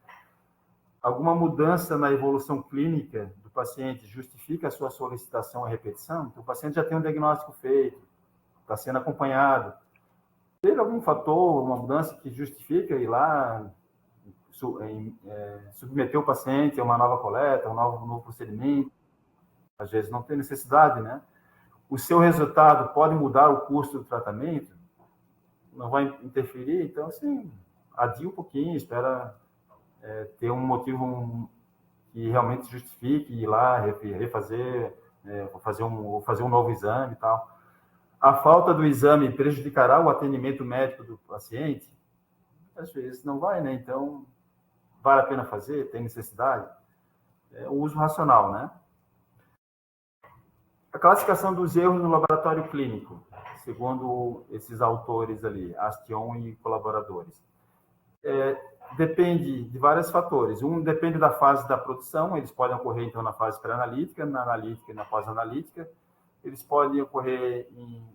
Alguma mudança na evolução clínica do paciente justifica a sua solicitação à repetição? Então, o paciente já tem um diagnóstico feito, está sendo acompanhado. Teve algum fator, uma mudança que justifica ir lá, submeter o paciente a uma nova coleta, a um novo procedimento? Às vezes não tem necessidade, né? O seu resultado pode mudar o custo do tratamento? Não vai interferir? Então, assim, adia um pouquinho, espera ter um motivo que realmente justifique ir lá, refazer, fazer um novo exame e tal. A falta do exame prejudicará o atendimento médico do paciente? Às vezes não vai, né? Então, vale a pena fazer? Tem necessidade? O uso racional, né? A classificação dos erros no laboratório clínico, segundo esses autores ali, Astion e colaboradores. Depende de vários fatores. Depende da fase da produção, eles podem ocorrer, então, na fase pré-analítica, na analítica e na pós-analítica. Eles podem ocorrer,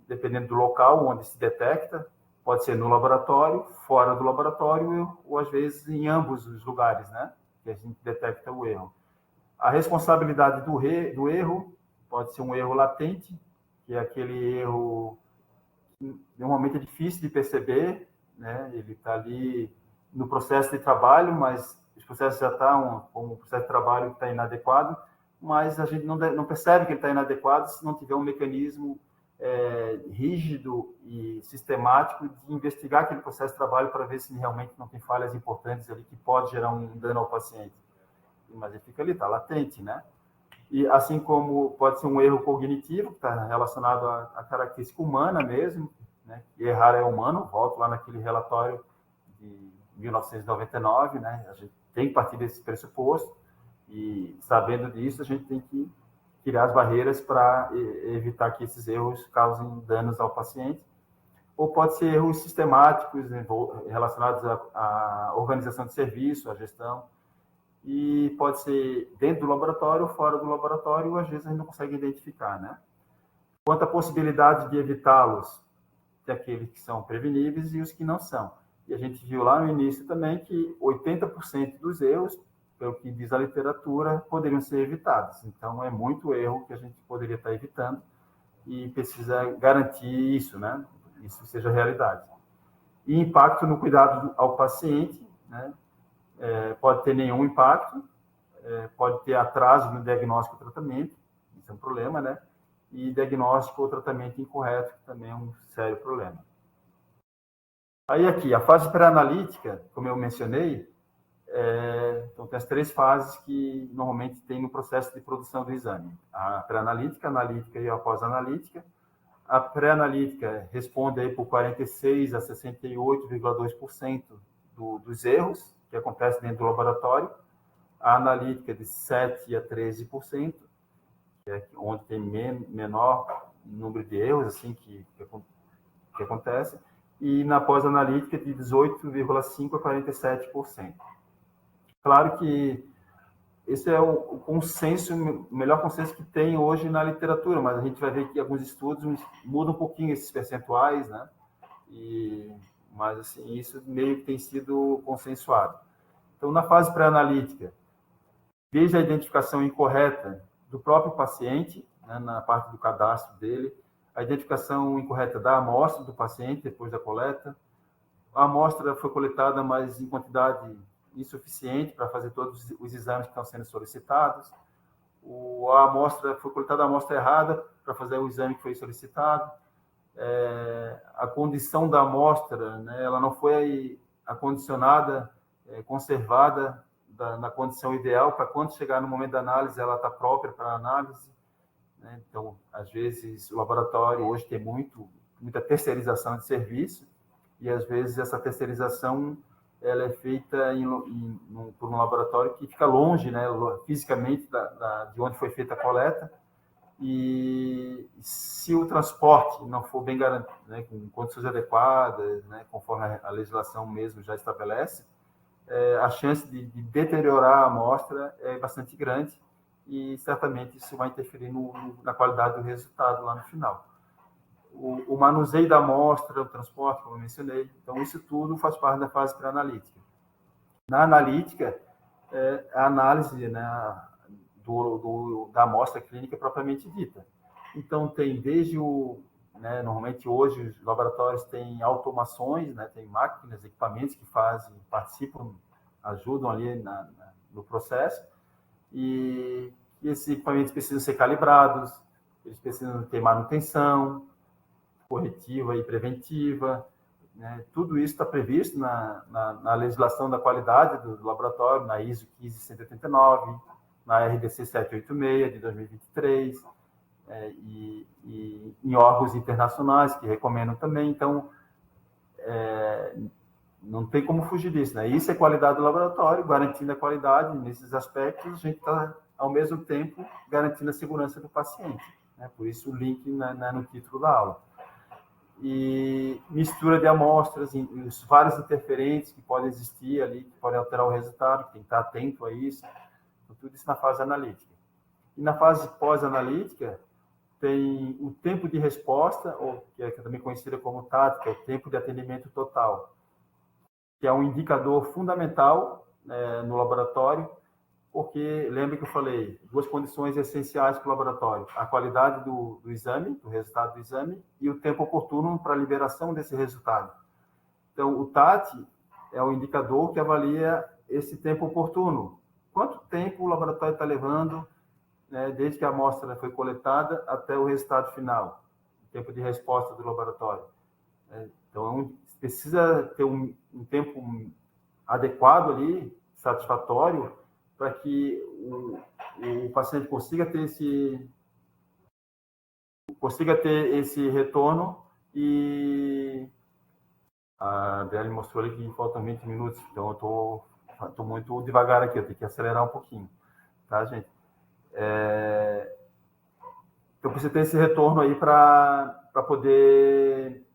dependendo do local onde se detecta, pode ser no laboratório, fora do laboratório, ou às vezes em ambos os lugares, né? Que a gente detecta o erro. A responsabilidade do erro pode ser um erro latente, que é aquele erro que normalmente é difícil de perceber, né? Ele está ali no processo de trabalho, mas os processos já estão com um processo de trabalho que está inadequado, mas a gente não percebe que ele está inadequado se não tiver um mecanismo rígido e sistemático de investigar aquele processo de trabalho para ver se realmente não tem falhas importantes ali que pode gerar um dano ao paciente. Mas ele fica ali, está latente, né? E assim como pode ser um erro cognitivo, que está relacionado à característica humana mesmo, né? E errar é humano, volto lá naquele relatório de 1999, né? A gente tem que partir desse pressuposto, e sabendo disso, a gente tem que criar as barreiras para evitar que esses erros causem danos ao paciente. Ou pode ser erros sistemáticos relacionados à organização de serviço, à gestão, e pode ser dentro do laboratório ou fora do laboratório, às vezes a gente não consegue identificar, né? Quanto à possibilidade de evitá-los, tem aqueles que são preveníveis e os que não são. E a gente viu lá no início também que 80% dos erros, pelo que diz a literatura, poderiam ser evitados. Então, é muito erro que a gente poderia estar evitando e precisa garantir isso, né? Isso seja realidade. E impacto no cuidado ao paciente, né? Pode ter nenhum impacto, pode ter atraso no diagnóstico e tratamento, isso é um problema, né? E diagnóstico ou tratamento incorreto, que também é um sério problema. Aí aqui, a fase pré-analítica, como eu mencionei, então tem as 3 fases que normalmente tem no processo de produção do exame. A pré-analítica, a analítica e a pós-analítica. A pré-analítica responde aí por 46 a 68,2% dos erros que acontecem dentro do laboratório. A analítica de 7 a 13%, que é onde tem menor número de erros assim que acontece. E na pós-analítica de 18,5 a 47%. Claro que esse é o consenso, o melhor consenso que tem hoje na literatura, mas a gente vai ver que alguns estudos mudam um pouquinho esses percentuais, né? Mas, assim, isso meio que tem sido consensuado. Então, na fase pré-analítica, desde a identificação incorreta do próprio paciente, né, na parte do cadastro dele, a identificação incorreta da amostra do paciente depois da coleta, a amostra foi coletada, mas em quantidade insuficiente para fazer todos os exames que estão sendo solicitados, a amostra foi coletada a amostra errada para fazer o exame que foi solicitado, a condição da amostra, né, ela não foi acondicionada, conservada na condição ideal para quando chegar no momento da análise ela está própria para a análise, né? Então, às vezes o laboratório hoje tem muita terceirização de serviço e às vezes essa terceirização ela é feita por um laboratório que fica longe, né, fisicamente de onde foi feita a coleta. E se o transporte não for bem garantido, né, com condições adequadas, né, conforme a legislação mesmo já estabelece, a chance de deteriorar a amostra é bastante grande e certamente isso vai interferir na qualidade do resultado lá no final. O manuseio da amostra, o transporte, como eu mencionei, então isso tudo faz parte da fase pré-analítica. Na analítica, a análise, né, da amostra clínica propriamente dita. Então, tem desde né, normalmente hoje os laboratórios têm automações, né, tem máquinas, equipamentos que participam, ajudam ali no processo, e esses equipamentos precisam ser calibrados, eles precisam ter manutenção corretiva e preventiva, né? Tudo isso está previsto na legislação da qualidade do laboratório, na ISO 15189, na RDC 786 de 2023, e em órgãos internacionais que recomendam também. Então, não tem como fugir disso, né? Isso é qualidade do laboratório, garantindo a qualidade nesses aspectos, a gente está, ao mesmo tempo, garantindo a segurança do paciente, né? Por isso o link no título da aula. E mistura de amostras, os vários interferentes que podem existir ali, que podem alterar o resultado, tem que estar atento a isso. Então, tudo isso na fase analítica. E na fase pós-analítica, tem o tempo de resposta, ou que é também conhecido como TAT, que é o tempo de atendimento total, que é um indicador fundamental no laboratório, porque, lembra que eu falei, duas condições essenciais para o laboratório: a qualidade do exame, do resultado do exame, e o tempo oportuno para a liberação desse resultado. Então, o TAT é o indicador que avalia esse tempo oportuno. Quanto tempo o laboratório está levando, né, desde que a amostra foi coletada até o resultado final, o tempo de resposta do laboratório. Então, precisa ter um tempo adequado ali, satisfatório, para que o paciente consiga ter esse retorno. E a Adriane mostrou ali que faltam 20 minutos, então eu estou muito devagar aqui, eu tenho que acelerar um pouquinho, tá, gente? Então, precisa ter esse retorno aí para poder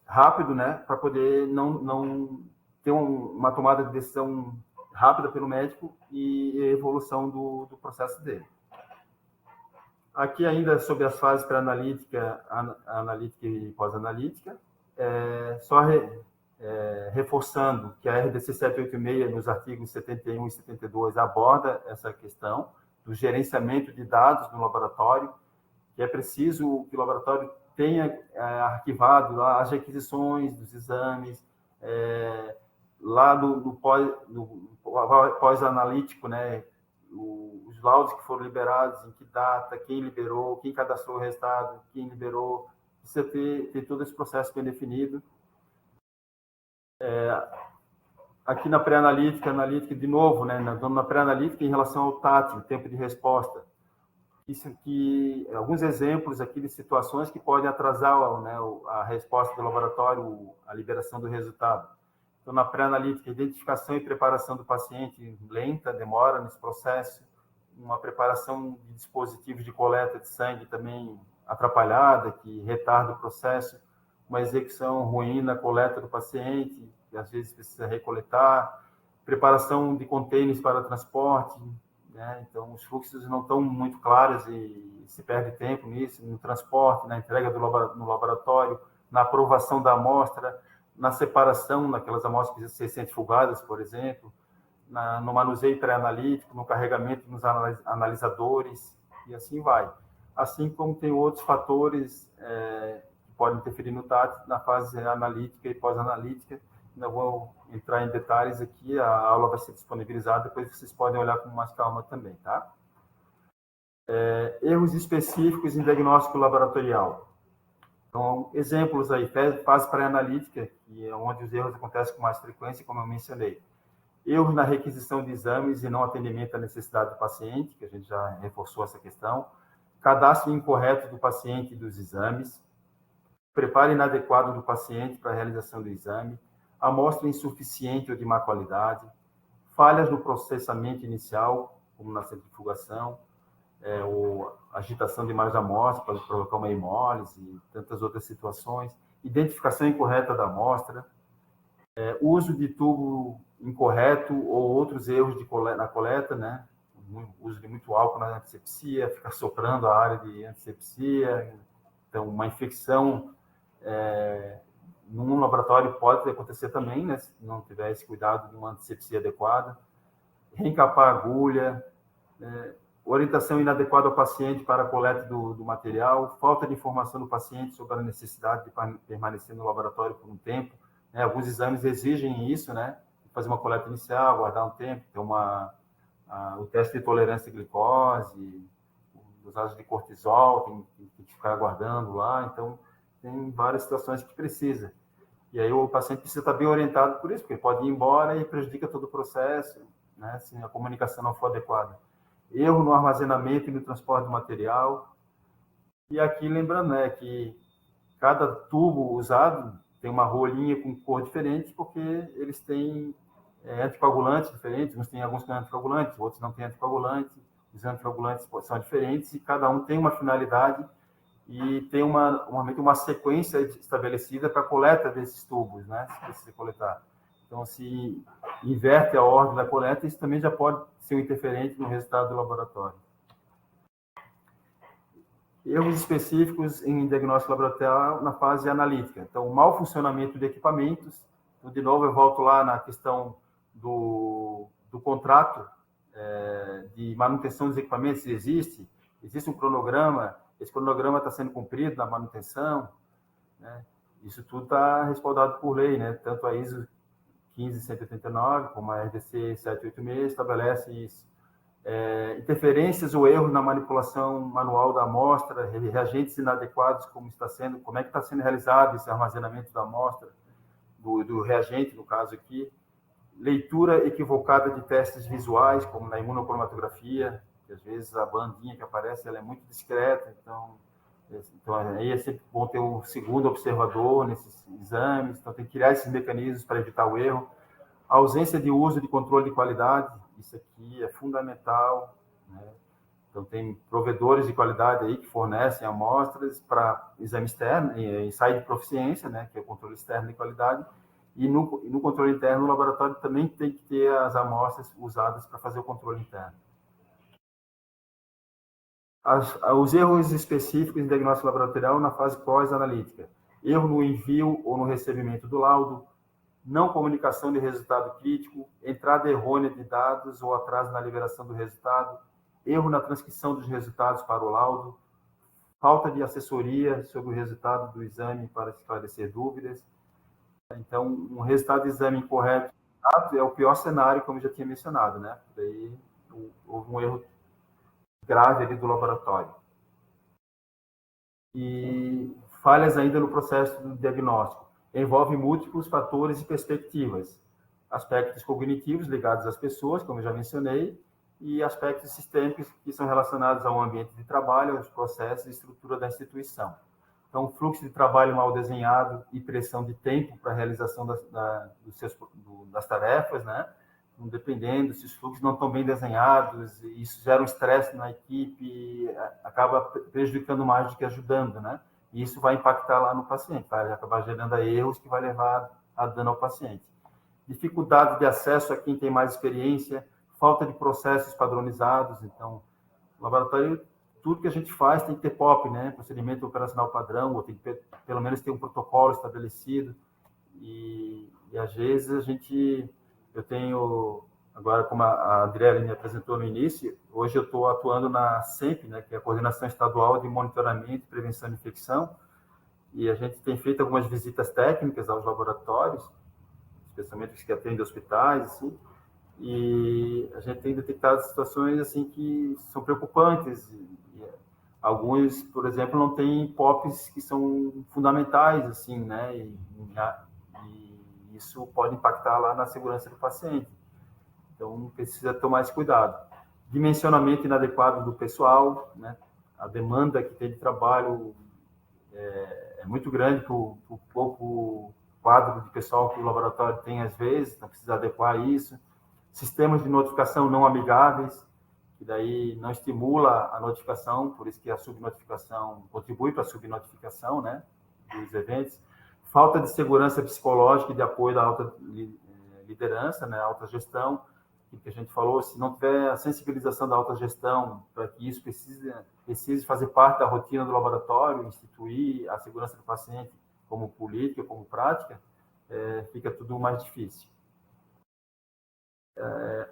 rápido, né? Para poder não ter uma tomada de decisão rápida pelo médico e a evolução do processo dele. Aqui ainda sobre as fases pré-analítica, analítica e pós-analítica, reforçando que a RDC 786, nos artigos 71 e 72, aborda essa questão do gerenciamento de dados no laboratório, que é preciso que o laboratório tenha arquivado lá as requisições dos exames, lá no pós-analítico, né, os laudos que foram liberados, em que data, quem liberou, quem cadastrou o resultado, quem liberou. Precisa ter todo esse processo bem definido. Aqui na pré-analítica, analítica de novo, né, na pré-analítica em relação ao TAT, o tempo de resposta. Isso aqui, alguns exemplos aqui de situações que podem atrasar, né, a resposta do laboratório, a liberação do resultado. Então, na pré-analítica, identificação e preparação do paciente lenta, demora nesse processo. Uma preparação de dispositivos de coleta de sangue também atrapalhada, que retarda o processo. Uma execução ruim na coleta do paciente, que às vezes precisa recoletar. Preparação de contêineres para transporte, né? Então, os fluxos não estão muito claros e se perde tempo nisso, no transporte, na entrega no laboratório, na aprovação da amostra, na separação daquelas amostras que precisam ser centrifugadas, por exemplo, no manuseio pré-analítico, no carregamento nos analisadores, e assim vai. Assim como tem outros fatores que podem interferir no TAT na fase analítica e pós-analítica. Não vou entrar em detalhes aqui, a aula vai ser disponibilizada, depois vocês podem olhar com mais calma também, tá? Erros específicos em diagnóstico laboratorial. Então, exemplos aí, fase pré-analítica, que é onde os erros acontecem com mais frequência, como eu mencionei. Erros na requisição de exames e não atendimento à necessidade do paciente, que a gente já reforçou essa questão. Cadastro incorreto do paciente e dos exames. Preparo inadequado do paciente para a realização do exame. Amostra insuficiente ou de má qualidade. Falhas no processamento inicial, como na centrifugação, ou agitação demais da amostra, pode provocar uma hemólise e tantas outras situações. Identificação incorreta da amostra. Uso de tubo incorreto ou outros erros na coleta, né? Uso de muito álcool na antisepsia, ficar soprando a área de antisepsia. Então, uma infecção num laboratório pode acontecer também, né? Se não tiver esse cuidado de uma antisepsia adequada. Reencapar a agulha, orientação inadequada ao paciente para a coleta do material, falta de informação do paciente sobre a necessidade de permanecer no laboratório por um tempo. Alguns exames exigem isso, né? Fazer uma coleta inicial, aguardar um tempo, ter o teste de tolerância à glicose, os dados de cortisol, tem que ficar aguardando lá. Então, tem várias situações que precisa. E aí o paciente precisa estar bem orientado por isso, porque ele pode ir embora e prejudica todo o processo, né? Se a comunicação não for adequada. Erro no armazenamento e no transporte do material. E aqui, lembrando, né, que cada tubo usado tem uma rolinha com cor diferente, porque eles têm anticoagulantes diferentes, uns têm alguns anticoagulantes, outros não têm anticoagulantes, os anticoagulantes são diferentes e cada um tem uma finalidade e tem uma sequência estabelecida para a coleta desses tubos, né, se precisa coletar. Então, se inverte a ordem da coleta, isso também já pode ser um interferente no resultado do laboratório. Erros específicos em diagnóstico laboratorial na fase analítica. Então, o mau funcionamento de equipamentos. Então, de novo, eu volto lá na questão do contrato de manutenção dos equipamentos, se existe um cronograma, esse cronograma está sendo cumprido na manutenção, né? Isso tudo está respaldado por lei, né? Tanto a ISO 15189 como a RDC 786 estabelece isso. Interferências ou erros na manipulação manual da amostra, reagentes inadequados, como é que está sendo realizado esse armazenamento da amostra, do reagente, no caso aqui, leitura equivocada de testes visuais, como na imunocromatografia, que às vezes a bandinha que aparece ela é muito discreta, então aí é sempre bom ter um segundo observador nesses exames, então tem que criar esses mecanismos para evitar o erro. A ausência de uso de controle de qualidade, isso aqui é fundamental, né? Então, tem provedores de qualidade aí que fornecem amostras para exame externo, ensaio de proficiência, né, que é o controle externo de qualidade, e no controle interno, o laboratório também tem que ter as amostras usadas para fazer o controle interno. Os erros específicos em diagnóstico laboratorial na fase pós-analítica. Erro no envio ou no recebimento do laudo, não comunicação de resultado crítico, entrada errônea de dados ou atraso na liberação do resultado, erro na transcrição dos resultados para o laudo, falta de assessoria sobre o resultado do exame para esclarecer dúvidas. Então, um resultado de exame incorreto é o pior cenário, como eu já tinha mencionado, né? Daí houve um erro grave ali do laboratório. E falhas ainda no processo do diagnóstico. Envolve múltiplos fatores e perspectivas. Aspectos cognitivos ligados às pessoas, como eu já mencionei, e aspectos sistêmicos que são relacionados ao ambiente de trabalho, aos processos e estrutura da instituição. Então, fluxo de trabalho mal desenhado e pressão de tempo para a realização das tarefas, né? Então, dependendo, se os fluxos não estão bem desenhados, isso gera um estresse na equipe, acaba prejudicando mais do que ajudando, né? E isso vai impactar lá no paciente, vai acabar gerando erros que vai levar a dano ao paciente. Dificuldade de acesso a quem tem mais experiência, falta de processos padronizados. Então, o laboratório, tudo que a gente faz tem que ter POP, né? Procedimento operacional padrão, ou tem que pelo menos ter um protocolo estabelecido. E às vezes eu tenho, agora como a Adriele me apresentou no início, hoje eu estou atuando na SEMP, né? Que é a Coordenação Estadual de Monitoramento e Prevenção de Infecção, e a gente tem feito algumas visitas técnicas aos laboratórios, especialmente os que atendem hospitais, assim, e a gente tem detectado situações assim que são preocupantes. E alguns, por exemplo, não têm POPs que são fundamentais, assim, né? E isso pode impactar lá na segurança do paciente. Então, precisa tomar esse cuidado. Dimensionamento inadequado do pessoal, né? A demanda que tem de trabalho é muito grande para o pouco quadro de pessoal que o laboratório tem às vezes, então precisa adequar isso. Sistemas de notificação não amigáveis, que daí não estimula a notificação, por isso que a subnotificação contribui para a subnotificação, né, dos eventos. Falta de segurança psicológica e de apoio da alta liderança, né, alta gestão, que a gente falou, se não tiver a sensibilização da alta gestão para que isso precise fazer parte da rotina do laboratório, instituir a segurança do paciente como política, como prática, fica tudo mais difícil.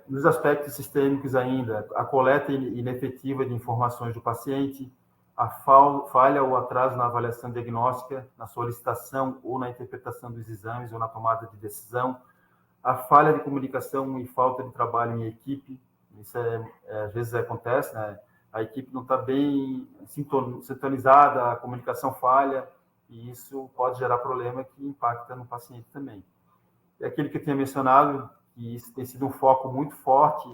Nos aspectos sistêmicos ainda, a coleta inefetiva de informações do paciente, a falha ou atraso na avaliação diagnóstica, na solicitação ou na interpretação dos exames ou na tomada de decisão, a falha de comunicação e falta de trabalho em equipe, isso às vezes acontece, né? A equipe não está bem sintonizada, a comunicação falha, e isso pode gerar problema que impacta no paciente também. É aquilo que eu tinha mencionado, que isso tem sido um foco muito forte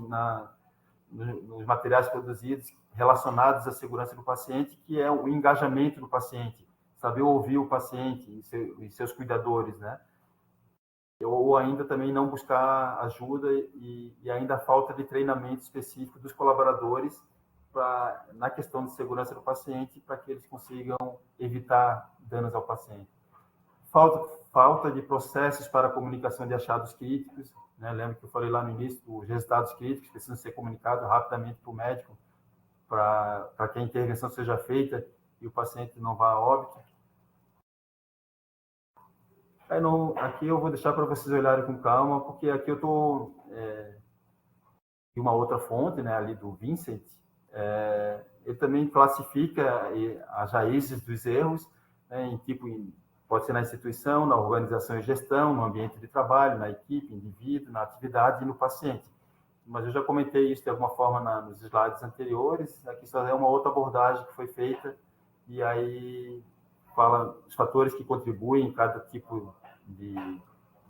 nos materiais produzidos relacionados à segurança do paciente, que é o engajamento do paciente, saber ouvir o paciente e seus cuidadores, né? Ou ainda também não buscar ajuda e ainda a falta de treinamento específico dos colaboradores na questão de segurança do paciente, para que eles consigam evitar danos ao paciente. Falta de processos para a comunicação de achados críticos, né? Lembra que eu falei lá no início, os resultados críticos precisam ser comunicados rapidamente para o médico, para que a intervenção seja feita o paciente não vá a óbito. Aqui eu vou deixar para vocês olharem com calma, porque aqui eu estou em uma outra fonte, né, ali do Vincent. Ele também classifica as raízes dos erros, né, pode ser na instituição, na organização e gestão, no ambiente de trabalho, na equipe, indivíduo, na atividade e no paciente. Mas eu já comentei isso de alguma forma nos slides anteriores. Aqui só é uma outra abordagem que foi feita, e aí fala os fatores que contribuem em cada tipo de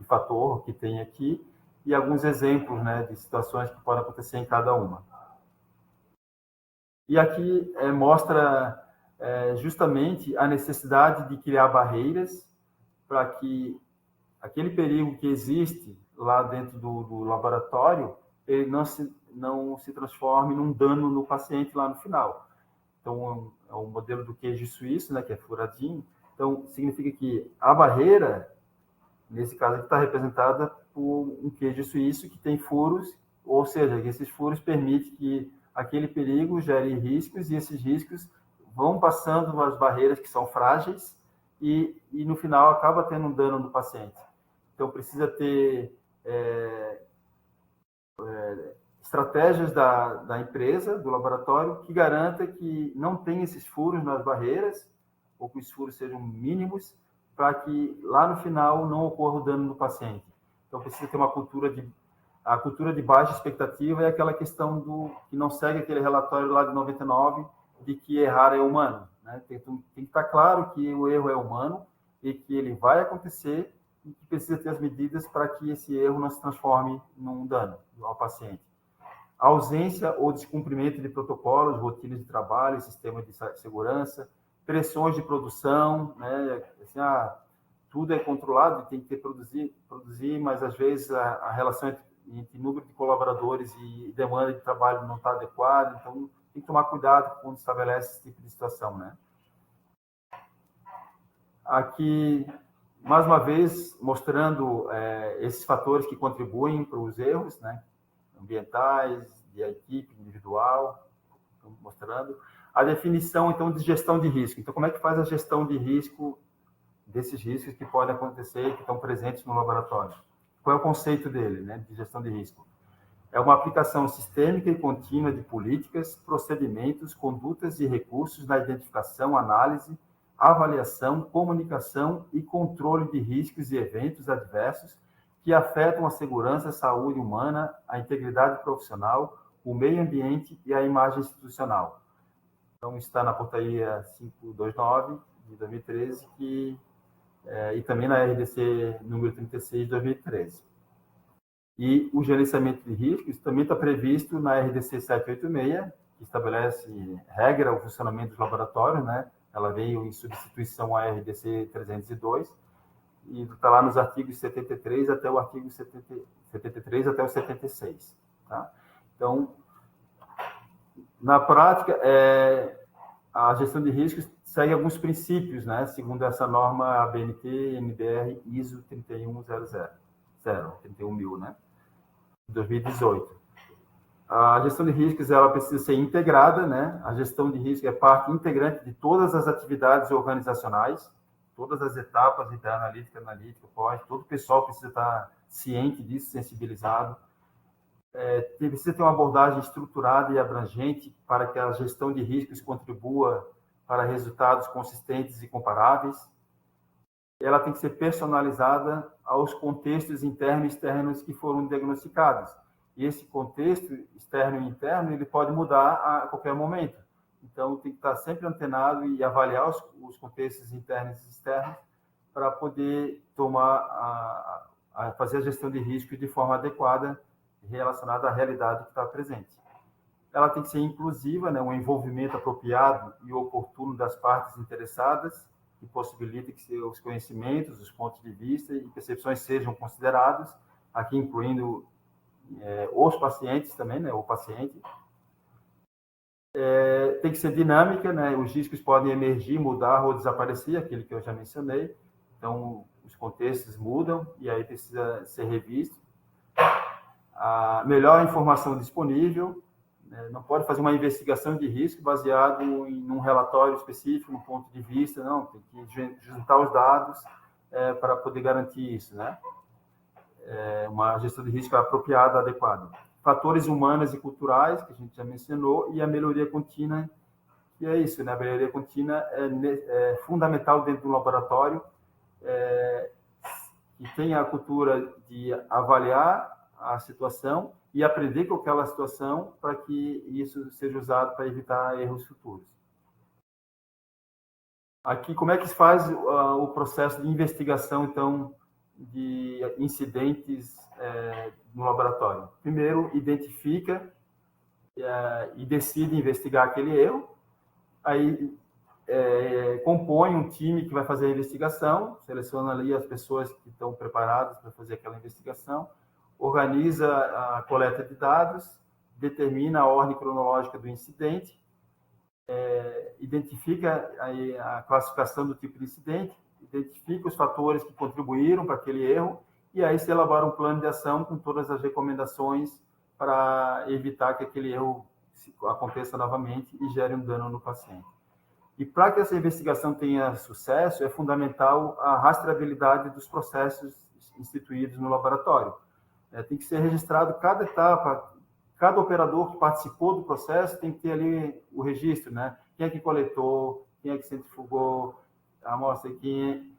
fator que tem aqui, e alguns exemplos, né, de situações que podem acontecer em cada uma. E aqui mostra justamente a necessidade de criar barreiras para que aquele perigo que existe lá dentro do laboratório ele não se transforme num dano no paciente lá no final. Então, é um modelo do queijo suíço, né, que é furadinho. Então, significa que a barreira, nesse caso aqui, está representada por um queijo suíço que tem furos, ou seja, que esses furos permitem que aquele perigo gere riscos, e esses riscos vão passando as barreiras que são frágeis e no final acaba tendo um dano no paciente. Então, precisa ter estratégias da empresa, do laboratório, que garanta que não tem esses furos nas barreiras, ou que os furos sejam mínimos, para que lá no final não ocorra o dano no paciente. Então, precisa ter a cultura de baixa expectativa é aquela questão que não segue aquele relatório lá de 99, de que errar é humano, né? Tem que estar claro que o erro é humano e que ele vai acontecer e que precisa ter as medidas para que esse erro não se transforme num dano ao paciente. A ausência ou descumprimento de protocolos, rotinas de trabalho, sistemas de segurança, pressões de produção, né? Assim, tudo é controlado, tem que produzir, mas às vezes a relação entre número de colaboradores e demanda de trabalho não está adequada, então tem que tomar cuidado quando estabelece esse tipo de situação, né? Aqui, mais uma vez, mostrando esses fatores que contribuem para os erros, né, ambientais, de equipe, individual, mostrando. A definição, então, de gestão de risco. Então, como é que faz a gestão de risco desses riscos que podem acontecer, que estão presentes no laboratório? Qual é o conceito dele, né, de gestão de risco? É uma aplicação sistêmica e contínua de políticas, procedimentos, condutas e recursos na identificação, análise, avaliação, comunicação e controle de riscos e eventos adversos que afetam a segurança, a saúde humana, a integridade profissional, o meio ambiente e a imagem institucional. Então, está na portaria 529 de 2013 e também na RDC número 36 de 2013. E o gerenciamento de riscos também está previsto na RDC 786, que estabelece regra o funcionamento dos laboratórios, né? Ela veio em substituição à RDC 302 e está lá nos artigos 73 até o artigo 73 até o 76, tá? Então, na prática, a gestão de riscos segue alguns princípios, né? Segundo essa norma ABNT NBR ISO 31000, né? 2018. A gestão de riscos ela precisa ser integrada, né? A gestão de risco é parte integrante de todas as atividades organizacionais, todas as etapas, interna, analítica, pós, todo o pessoal precisa estar ciente disso, sensibilizado. Precisa ter uma abordagem estruturada e abrangente para que a gestão de riscos contribua para resultados consistentes e comparáveis. Ela tem que ser personalizada aos contextos internos e externos que foram diagnosticados. E esse contexto externo e interno ele pode mudar a qualquer momento. Então, tem que estar sempre antenado e avaliar os contextos internos e externos para poder fazer a gestão de risco de forma adequada relacionada à realidade que está presente. Ela tem que ser inclusiva, né, um envolvimento apropriado e oportuno das partes interessadas, que possibilita que os conhecimentos, os pontos de vista e percepções sejam considerados, aqui incluindo os pacientes também, né, o paciente. Tem que ser dinâmica, né, os riscos podem emergir, mudar ou desaparecer, aquilo que eu já mencionei, então os contextos mudam e aí precisa ser revisto. A melhor informação disponível, Não pode fazer uma investigação de risco baseado em um relatório específico, um ponto de vista, não, tem que juntar os dados para poder garantir isso, né? Uma gestão de risco apropriada, adequada. Fatores humanos e culturais, que a gente já mencionou, e a melhoria contínua, que é isso, né? A melhoria contínua é fundamental dentro do laboratório, que tenha a cultura de avaliar a situação e aprender com aquela situação para que isso seja usado para evitar erros futuros. Aqui, como é que se faz o processo de investigação, então, de incidentes no laboratório? Primeiro, identifica e decide investigar aquele erro, aí compõe um time que vai fazer a investigação, seleciona ali as pessoas que estão preparadas para fazer aquela investigação, organiza a coleta de dados, determina a ordem cronológica do incidente, identifica a classificação do tipo de incidente, identifica os fatores que contribuíram para aquele erro, e aí se elabora um plano de ação com todas as recomendações para evitar que aquele erro aconteça novamente e gere um dano no paciente. E para que essa investigação tenha sucesso, é fundamental a rastreabilidade dos processos instituídos no laboratório. Tem que ser registrado cada etapa, cada operador que participou do processo tem que ter ali o registro, né? Quem é que coletou, quem é que centrifugou a amostra, quem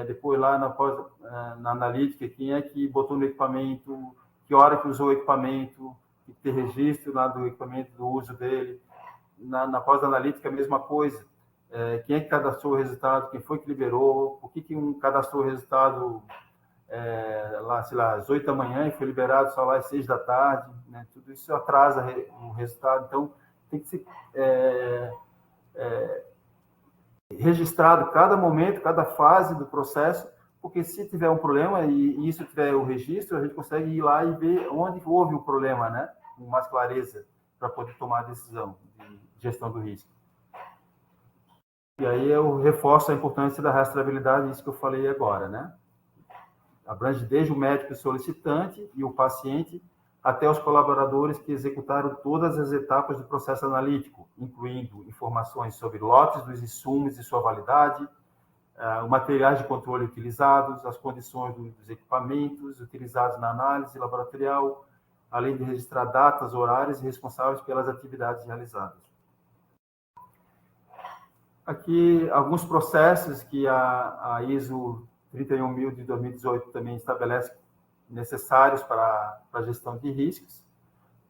depois lá na analítica, quem é que botou no equipamento, que hora que usou o equipamento, tem que ter registro lá do equipamento, do uso dele. Na pós-analítica, a mesma coisa. Quem é que cadastrou o resultado, quem foi que liberou, por que um cadastrou o resultado lá, sei lá, às 8 da manhã e foi liberado só lá às 6 da tarde, né? Tudo isso atrasa o resultado, então tem que ser registrado cada momento, cada fase do processo, porque se tiver um problema e isso tiver o registro, a gente consegue ir lá e ver onde houve o problema, né? Com mais clareza, para poder tomar a decisão de gestão do risco. E aí eu reforço a importância da rastreabilidade, isso que eu falei agora, né? Abrange desde o médico solicitante e o paciente até os colaboradores que executaram todas as etapas do processo analítico, incluindo informações sobre lotes dos insumos e sua validade, os materiais de controle utilizados, as condições dos equipamentos utilizados na análise laboratorial, além de registrar datas, horários e responsáveis pelas atividades realizadas. Aqui, alguns processos que a ISO 31000 de 2018 também estabelece necessários para a gestão de riscos,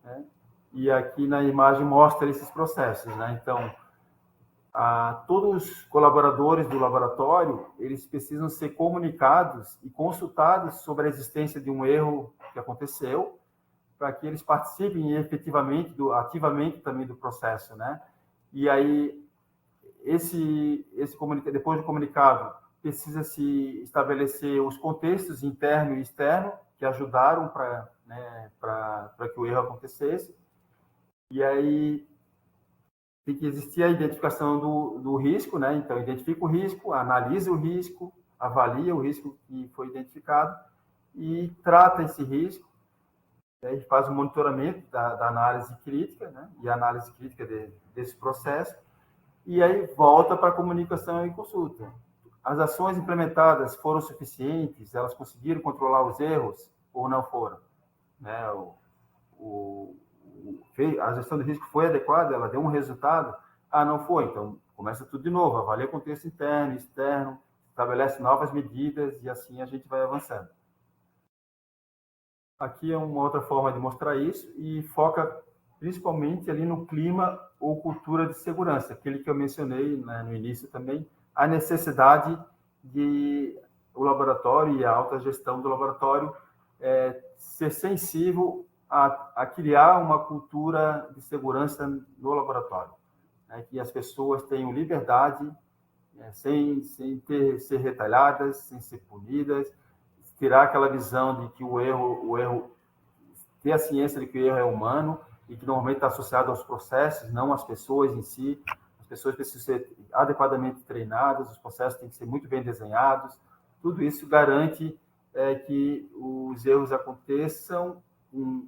né? E aqui na imagem mostra esses processos, né? Então, todos os colaboradores do laboratório, eles precisam ser comunicados e consultados sobre a existência de um erro que aconteceu, para que eles participem efetivamente, ativamente também do processo, né? E aí, depois do comunicado, precisa se estabelecer os contextos interno e externo que ajudaram para que o erro acontecesse. E aí tem que existir a identificação do risco, né? Então, identifica o risco, analisa o risco, avalia o risco que foi identificado e trata esse risco. E faz o monitoramento da análise crítica, né? E a análise crítica desse processo. E aí volta para a comunicação e consulta. As ações implementadas foram suficientes? Elas conseguiram controlar os erros ou não foram? Né? A gestão de risco foi adequada? Ela deu um resultado? Não foi. Então, começa tudo de novo. Avalia o contexto interno e externo, estabelece novas medidas e assim a gente vai avançando. Aqui é uma outra forma de mostrar isso e foca principalmente ali no clima ou cultura de segurança, aquele que eu mencionei, né, no início também, a necessidade de o laboratório e a alta gestão do laboratório ser sensível a criar uma cultura de segurança no laboratório, né, que as pessoas tenham liberdade, sem ser retalhadas, sem ser punidas, tirar aquela visão de que o erro, ter a ciência de que o erro é humano e que normalmente está associado aos processos, não às pessoas em si. As pessoas precisam ser adequadamente treinadas, os processos têm que ser muito bem desenhados. Tudo isso garante que os erros aconteçam com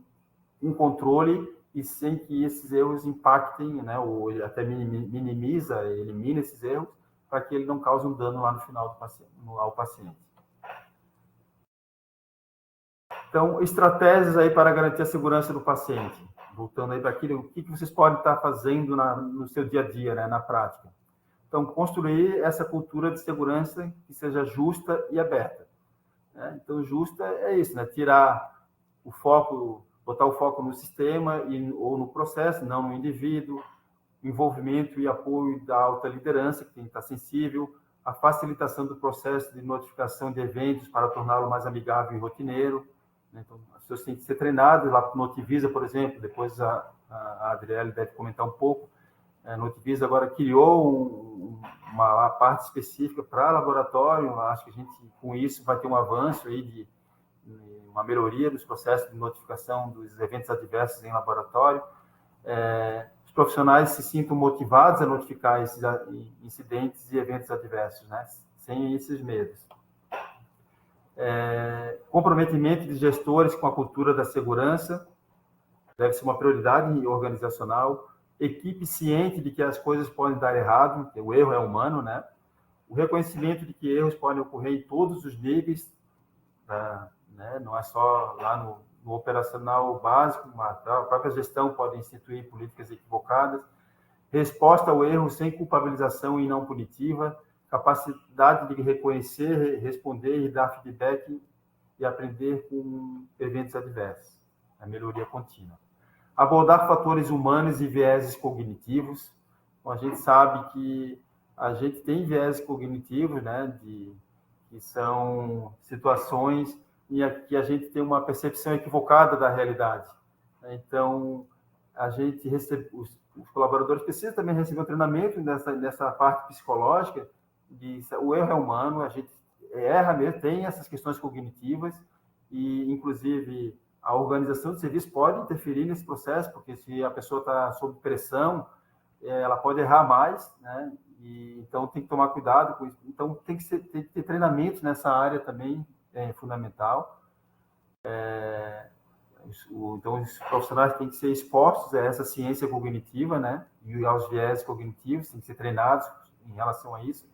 um controle e sem que esses erros impactem, né, ou ele até elimina esses erros, para que ele não cause um dano lá no final do paciente, ao paciente. Então, estratégias aí para garantir a segurança do paciente. Voltando aí para aquilo, o que vocês podem estar fazendo no seu dia a dia, né, na prática? Então, construir essa cultura de segurança que seja justa e aberta. Né? Então, justa é isso, né? Tirar o foco, botar o foco no sistema ou no processo, não no indivíduo, envolvimento e apoio da alta liderança, que tem que estar sensível, a facilitação do processo de notificação de eventos para torná-lo mais amigável e rotineiro. Então, as pessoas têm que ser treinadas, lá no Notivisa, por exemplo, depois a Adriele deve comentar um pouco. A Notivisa agora criou uma parte específica para laboratório, acho que a gente, com isso, vai ter um avanço aí de uma melhoria dos processos de notificação dos eventos adversos em laboratório. Os profissionais se sintam motivados a notificar esses incidentes e eventos adversos, né? Sem esses medos. Comprometimento de gestores com a cultura da segurança deve ser uma prioridade organizacional. Equipe ciente de que as coisas podem dar errado, que o erro é humano, né? O reconhecimento de que erros podem ocorrer em todos os níveis, né? Não é só lá no operacional básico, mas a própria gestão pode instituir políticas equivocadas. Resposta ao erro sem culpabilização e não punitiva, capacidade de reconhecer, responder e dar feedback e aprender com eventos adversos. A melhoria contínua. Abordar fatores humanos e vieses cognitivos. Então, a gente sabe que a gente tem vieses cognitivos, né, que são situações em que a gente tem uma percepção equivocada da realidade. Então, a gente recebe, os colaboradores precisam também receber um treinamento nessa parte psicológica. O erro é humano, a gente erra mesmo, tem essas questões cognitivas e, inclusive, a organização do serviço pode interferir nesse processo, porque se a pessoa está sob pressão, ela pode errar mais, né? E, então, tem que tomar cuidado com isso. Então, tem que ter treinamento nessa área também, é fundamental. Então, os profissionais têm que ser expostos a essa ciência cognitiva, né? E aos viés cognitivos, têm que ser treinados em relação a isso.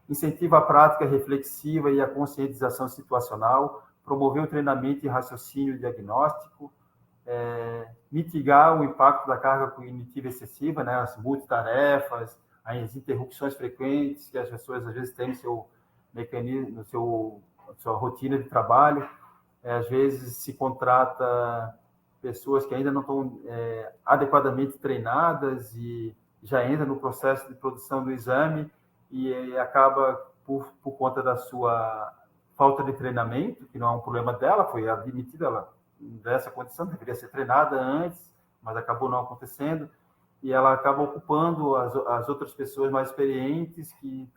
Incentiva a prática reflexiva e a conscientização situacional, promover o treinamento em raciocínio diagnóstico, mitigar o impacto da carga cognitiva excessiva, né, as multitarefas, as interrupções frequentes que as pessoas às vezes têm no seu mecanismo, sua rotina de trabalho. Às vezes se contrata pessoas que ainda não estão adequadamente treinadas e já entra no processo de produção do exame e acaba, por conta da sua falta de treinamento, que não é um problema dela, foi admitida ela dessa condição, deveria ser treinada antes, mas acabou não acontecendo, e ela acaba ocupando as outras pessoas mais experientes, que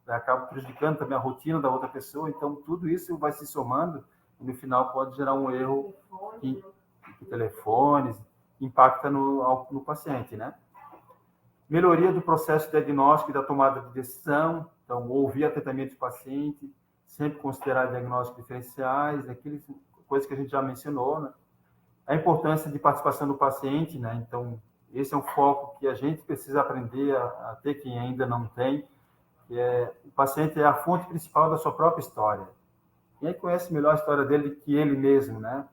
acabam prejudicando também a rotina da outra pessoa. Então, tudo isso vai se somando, e no final pode gerar um erro que telefones, impacta no paciente, né? Melhoria do processo diagnóstico e da tomada de decisão, então, ouvir atentamente o paciente, sempre considerar diagnósticos diferenciais, aquelas coisas que a gente já mencionou, né? A importância de participação do paciente, né? Então, esse é um foco que a gente precisa aprender a ter, quem ainda não tem, que o paciente é a fonte principal da sua própria história. Quem conhece melhor a história dele que ele mesmo, né?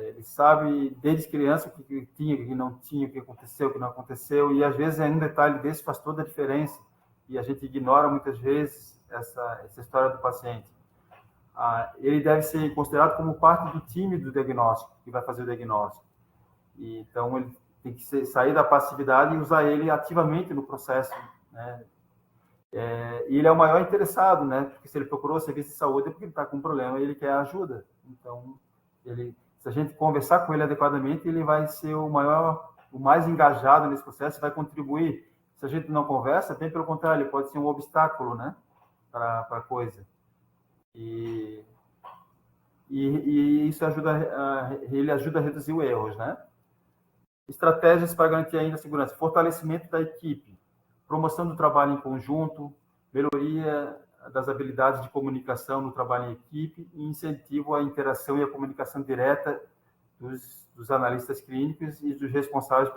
Ele sabe desde criança o que tinha, o que não tinha, o que aconteceu, o que não aconteceu, e às vezes um detalhe desse faz toda a diferença, e a gente ignora muitas vezes essa história do paciente. Ele deve ser considerado como parte do time do diagnóstico, que vai fazer o diagnóstico. E, então, ele tem que sair da passividade e usar ele ativamente no processo, né? E ele é o maior interessado, né? Porque se ele procurou serviço de saúde é porque ele está com um problema e ele quer ajuda. Então, se a gente conversar com ele adequadamente, ele vai ser o mais engajado nesse processo e vai contribuir. Se a gente não conversa, bem pelo contrário, ele pode ser um obstáculo, né, para a coisa. E isso ele ajuda a reduzir os erros, né? Estratégias para garantir ainda a segurança. Fortalecimento da equipe, promoção do trabalho em conjunto, melhoria das habilidades de comunicação no trabalho em equipe e incentivo à interação e à comunicação direta dos analistas clínicos e dos responsáveis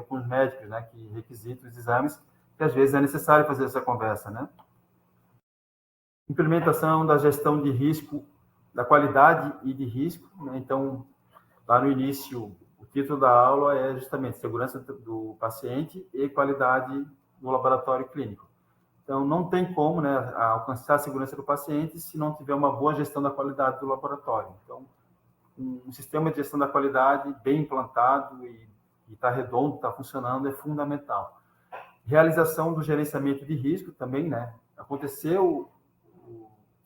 com os médicos, né, que requisitam os exames, que às vezes é necessário fazer essa conversa, né? Implementação da gestão de risco, da qualidade e de risco, né? Então, lá no início, o título da aula é justamente segurança do paciente e qualidade do laboratório clínico. Então, não tem como, né, alcançar a segurança do paciente se não tiver uma boa gestão da qualidade do laboratório. Então, um sistema de gestão da qualidade bem implantado e está redondo, está funcionando, é fundamental. Realização do gerenciamento de risco também, né? Aconteceu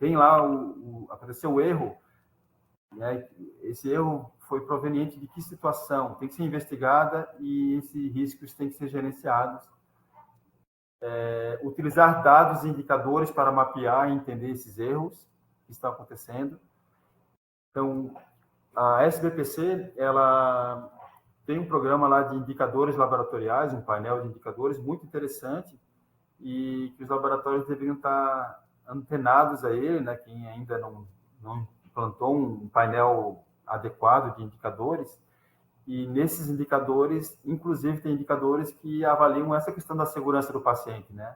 o erro, né? Esse erro foi proveniente de que situação? Tem que ser investigada e esses riscos têm que ser gerenciados. Utilizar dados e indicadores para mapear e entender esses erros que estão acontecendo. Então, a SBPC, ela tem um programa lá de indicadores laboratoriais, um painel de indicadores muito interessante e que os laboratórios deveriam estar antenados a ele, né? Quem ainda não implantou um painel adequado de indicadores. E nesses indicadores, inclusive, tem indicadores que avaliam essa questão da segurança do paciente, né?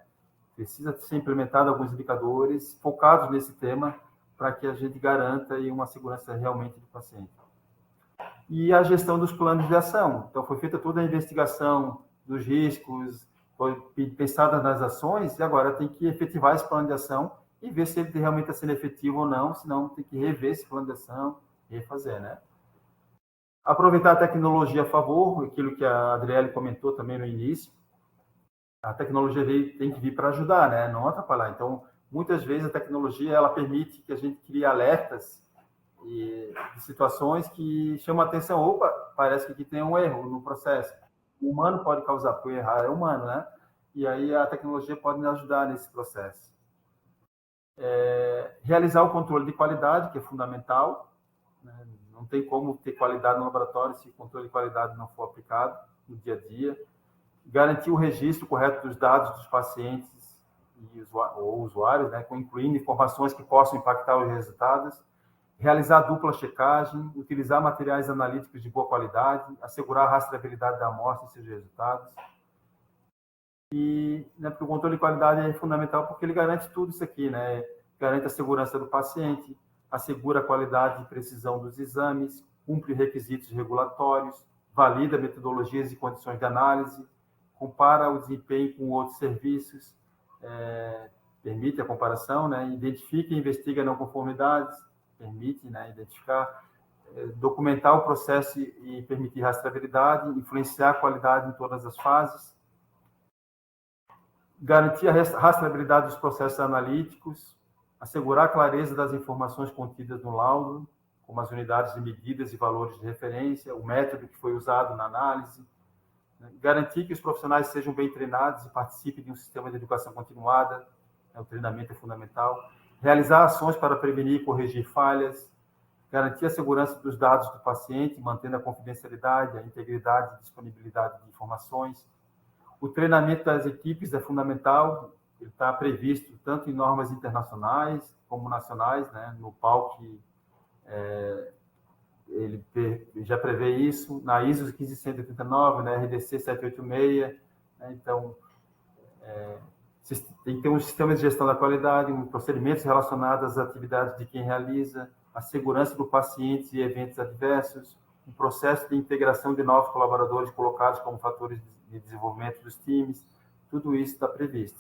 Precisa ser implementado alguns indicadores focados nesse tema para que a gente garanta aí uma segurança realmente do paciente. E a gestão dos planos de ação. Então, foi feita toda a investigação dos riscos, foi pensada nas ações, e agora tem que efetivar esse plano de ação e ver se ele realmente está sendo efetivo ou não, senão tem que rever esse plano de ação e refazer, né? Aproveitar a tecnologia a favor, aquilo que a Adriele comentou também no início. A tecnologia tem que vir para ajudar, né? Não atrapalhar. Então, muitas vezes a tecnologia ela permite que a gente crie alertas de situações que chamam a atenção. Opa, parece que aqui tem um erro no processo. O humano pode causar, porque errar é humano, né? E aí a tecnologia pode nos ajudar nesse processo. Realizar o controle de qualidade, que é fundamental, né? Não tem como ter qualidade no laboratório se o controle de qualidade não for aplicado no dia a dia. Garantir o registro correto dos dados dos pacientes ou usuários, né, incluindo informações que possam impactar os resultados. Realizar dupla checagem, utilizar materiais analíticos de boa qualidade, assegurar a rastreabilidade da amostra e seus resultados. E, né, porque o controle de qualidade é fundamental porque ele garante tudo isso aqui, né? Garante a segurança do paciente, assegura a qualidade e precisão dos exames, cumpre requisitos regulatórios, valida metodologias e condições de análise, compara o desempenho com outros serviços, permite a comparação, né? Identifica e investiga não conformidades, permite, né, identificar, documentar o processo e permitir rastreabilidade, influenciar a qualidade em todas as fases, garantir a rastreabilidade dos processos analíticos, assegurar a clareza das informações contidas no laudo, como as unidades de medidas e valores de referência, o método que foi usado na análise, garantir que os profissionais sejam bem treinados e participem de um sistema de educação continuada, o treinamento é fundamental, realizar ações para prevenir e corrigir falhas, garantir a segurança dos dados do paciente, mantendo a confidencialidade, a integridade e disponibilidade de informações. O treinamento das equipes é fundamental, ele está previsto tanto em normas internacionais como nacionais, né? No PALC, ele já prevê isso, na ISO 15189, na RDC 786, né? Então, tem que ter um sistema de gestão da qualidade, procedimentos relacionados às atividades de quem realiza, a segurança do paciente e eventos adversos, um processo de integração de novos colaboradores colocados como fatores de desenvolvimento dos times, tudo isso está previsto.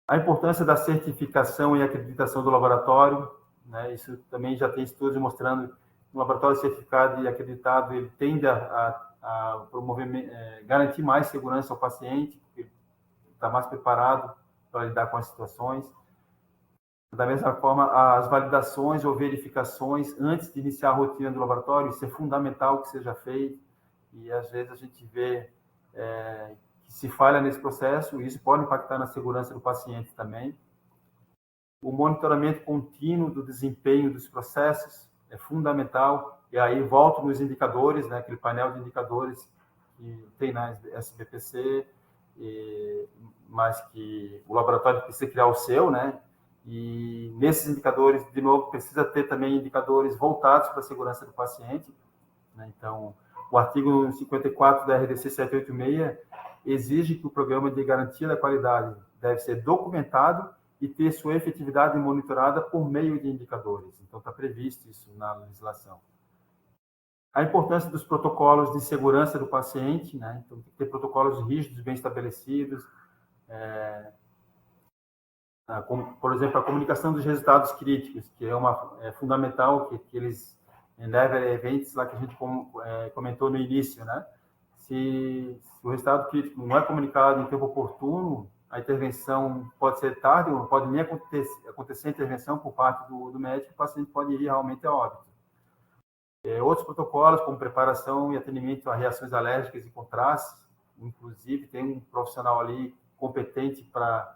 A importância da certificação e acreditação do laboratório, né? Isso também já tem estudos mostrando que um laboratório certificado e acreditado ele tende a promover, garantir mais segurança ao paciente, porque está mais preparado para lidar com as situações. Da mesma forma, as validações ou verificações antes de iniciar a rotina do laboratório, isso é fundamental que seja feito, e às vezes a gente vê que se falha nesse processo, e isso pode impactar na segurança do paciente também. O monitoramento contínuo do desempenho dos processos é fundamental, e aí volto nos indicadores, né, aquele painel de indicadores que tem na SBPC, mas que o laboratório precisa criar o seu, né? E nesses indicadores, de novo, precisa ter também indicadores voltados para a segurança do paciente, né? Então, o artigo 54 da RDC 786 exige que o programa de garantia da qualidade deve ser documentado e ter sua efetividade monitorada por meio de indicadores. Então, está previsto isso na legislação. A importância dos protocolos de segurança do paciente, né? Então, tem que ter protocolos rígidos, bem estabelecidos, como, por exemplo, a comunicação dos resultados críticos, que é fundamental, que eles never events, lá que a gente comentou no início, né? Se o resultado crítico não é comunicado em tempo oportuno, a intervenção pode ser tarde, ou pode nem acontecer a intervenção por parte do médico, o paciente pode ir realmente a óbito. Outros protocolos, como preparação e atendimento a reações alérgicas e contrastes, inclusive tem um profissional ali competente para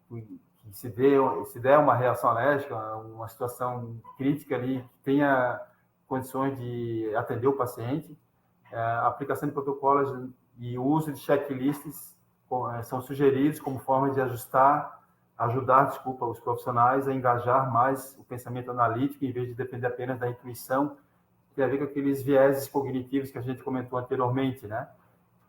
que se der uma reação alérgica, uma situação crítica ali, que tenha condições de atender o paciente. A aplicação de protocolos e o uso de checklists são sugeridos como forma de ajudar os profissionais a engajar mais o pensamento analítico, em vez de depender apenas da intuição, que tem a ver com aqueles vieses cognitivos que a gente comentou anteriormente, né?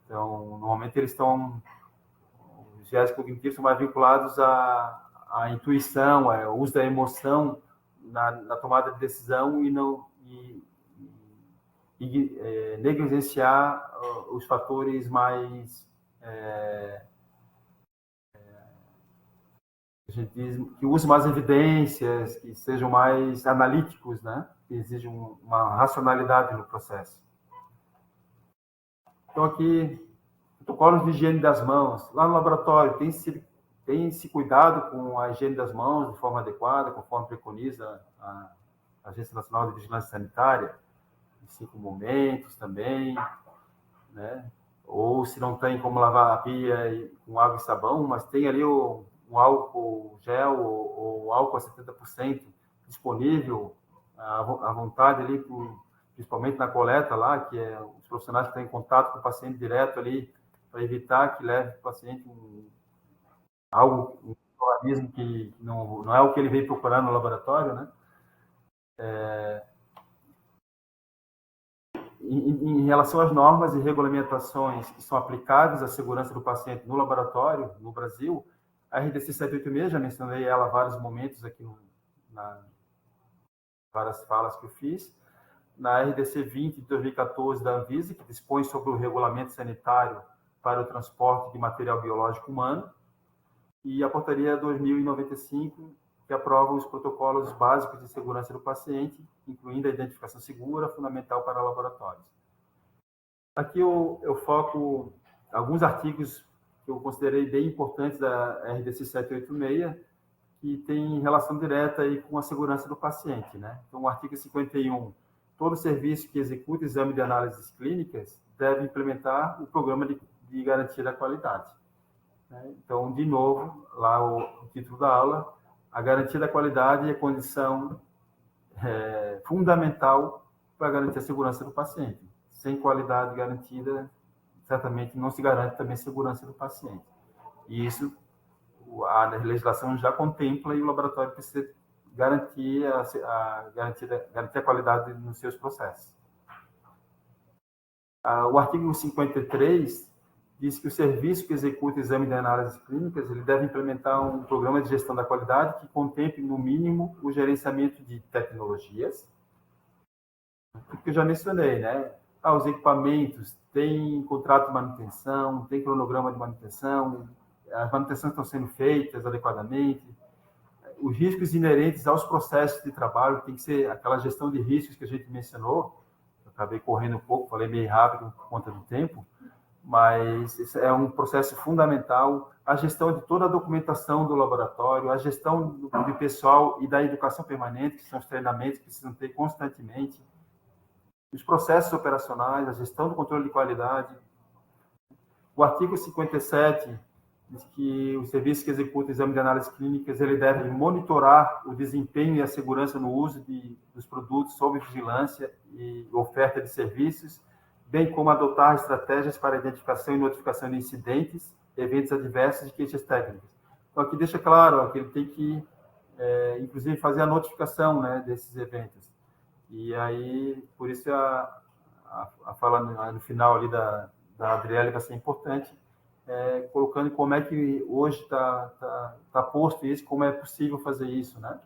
Então, normalmente os vieses cognitivos são mais vinculados à intuição, ao uso da emoção na tomada de decisão e negligenciar os fatores mais a gente diz que usem mais evidências, que sejam mais analíticos, né? Que exijam uma racionalidade no processo. Então, aqui, protocolos de higiene das mãos. Lá no laboratório, tem-se cuidado com a higiene das mãos de forma adequada, conforme preconiza a Agência Nacional de Vigilância Sanitária, em 5 momentos também, né? Ou se não tem como lavar a pia com água e sabão, mas tem ali um álcool gel ou álcool a 70% disponível à vontade ali, principalmente na coleta lá, que é os profissionais que estão em contato com o paciente direto ali, para evitar que leve o paciente um organismo que não é o que ele veio procurar no laboratório, né? Em relação às normas e regulamentações que são aplicáveis à segurança do paciente no laboratório, no Brasil, a RDC 786, já mencionei ela em vários momentos aqui várias falas que eu fiz. Na RDC 20 de 2014 da Anvisa, que dispõe sobre o regulamento sanitário para o transporte de material biológico humano, e a portaria 2095, que aprova os protocolos básicos de segurança do paciente, incluindo a identificação segura, fundamental para laboratórios. Aqui eu foco alguns artigos que eu considerei bem importantes da RDC 786, que tem relação direta aí com a segurança do paciente, né? Então, o artigo 51, todo serviço que executa exame de análises clínicas deve implementar o programa de garantia da qualidade, né? Então, de novo, lá o título da aula, a garantia da qualidade é condição fundamental para garantir a segurança do paciente. Sem qualidade garantida, certamente não se garante também a segurança do paciente. E isso a legislação já contempla e o laboratório precisa garantir a qualidade nos seus processos. O artigo 53 diz que o serviço que executa exame de análises clínicas ele deve implementar um programa de gestão da qualidade que contemple, no mínimo, o gerenciamento de tecnologias, que eu já mencionei, né? Os equipamentos têm contrato de manutenção, tem cronograma de manutenção, as manutenções estão sendo feitas adequadamente, os riscos inerentes aos processos de trabalho, tem que ser aquela gestão de riscos que a gente mencionou, eu acabei correndo um pouco, falei meio rápido por conta do tempo, mas isso é um processo fundamental, a gestão de toda a documentação do laboratório, a gestão do pessoal e da educação permanente, que são os treinamentos que precisam ter constantemente, os processos operacionais, a gestão do controle de qualidade. O artigo 57 diz que o serviço que executa o exame de análises clínicas ele deve monitorar o desempenho e a segurança no uso dos produtos sob vigilância e oferta de serviços, bem como adotar estratégias para identificação e notificação de incidentes, eventos adversos e queixas técnicas. Então, aqui deixa claro que ele tem que inclusive fazer a notificação, né, desses eventos. E aí, por isso a fala no final ali da Adriele vai ser importante, colocando como é que hoje tá posto isso, como é possível fazer isso, né?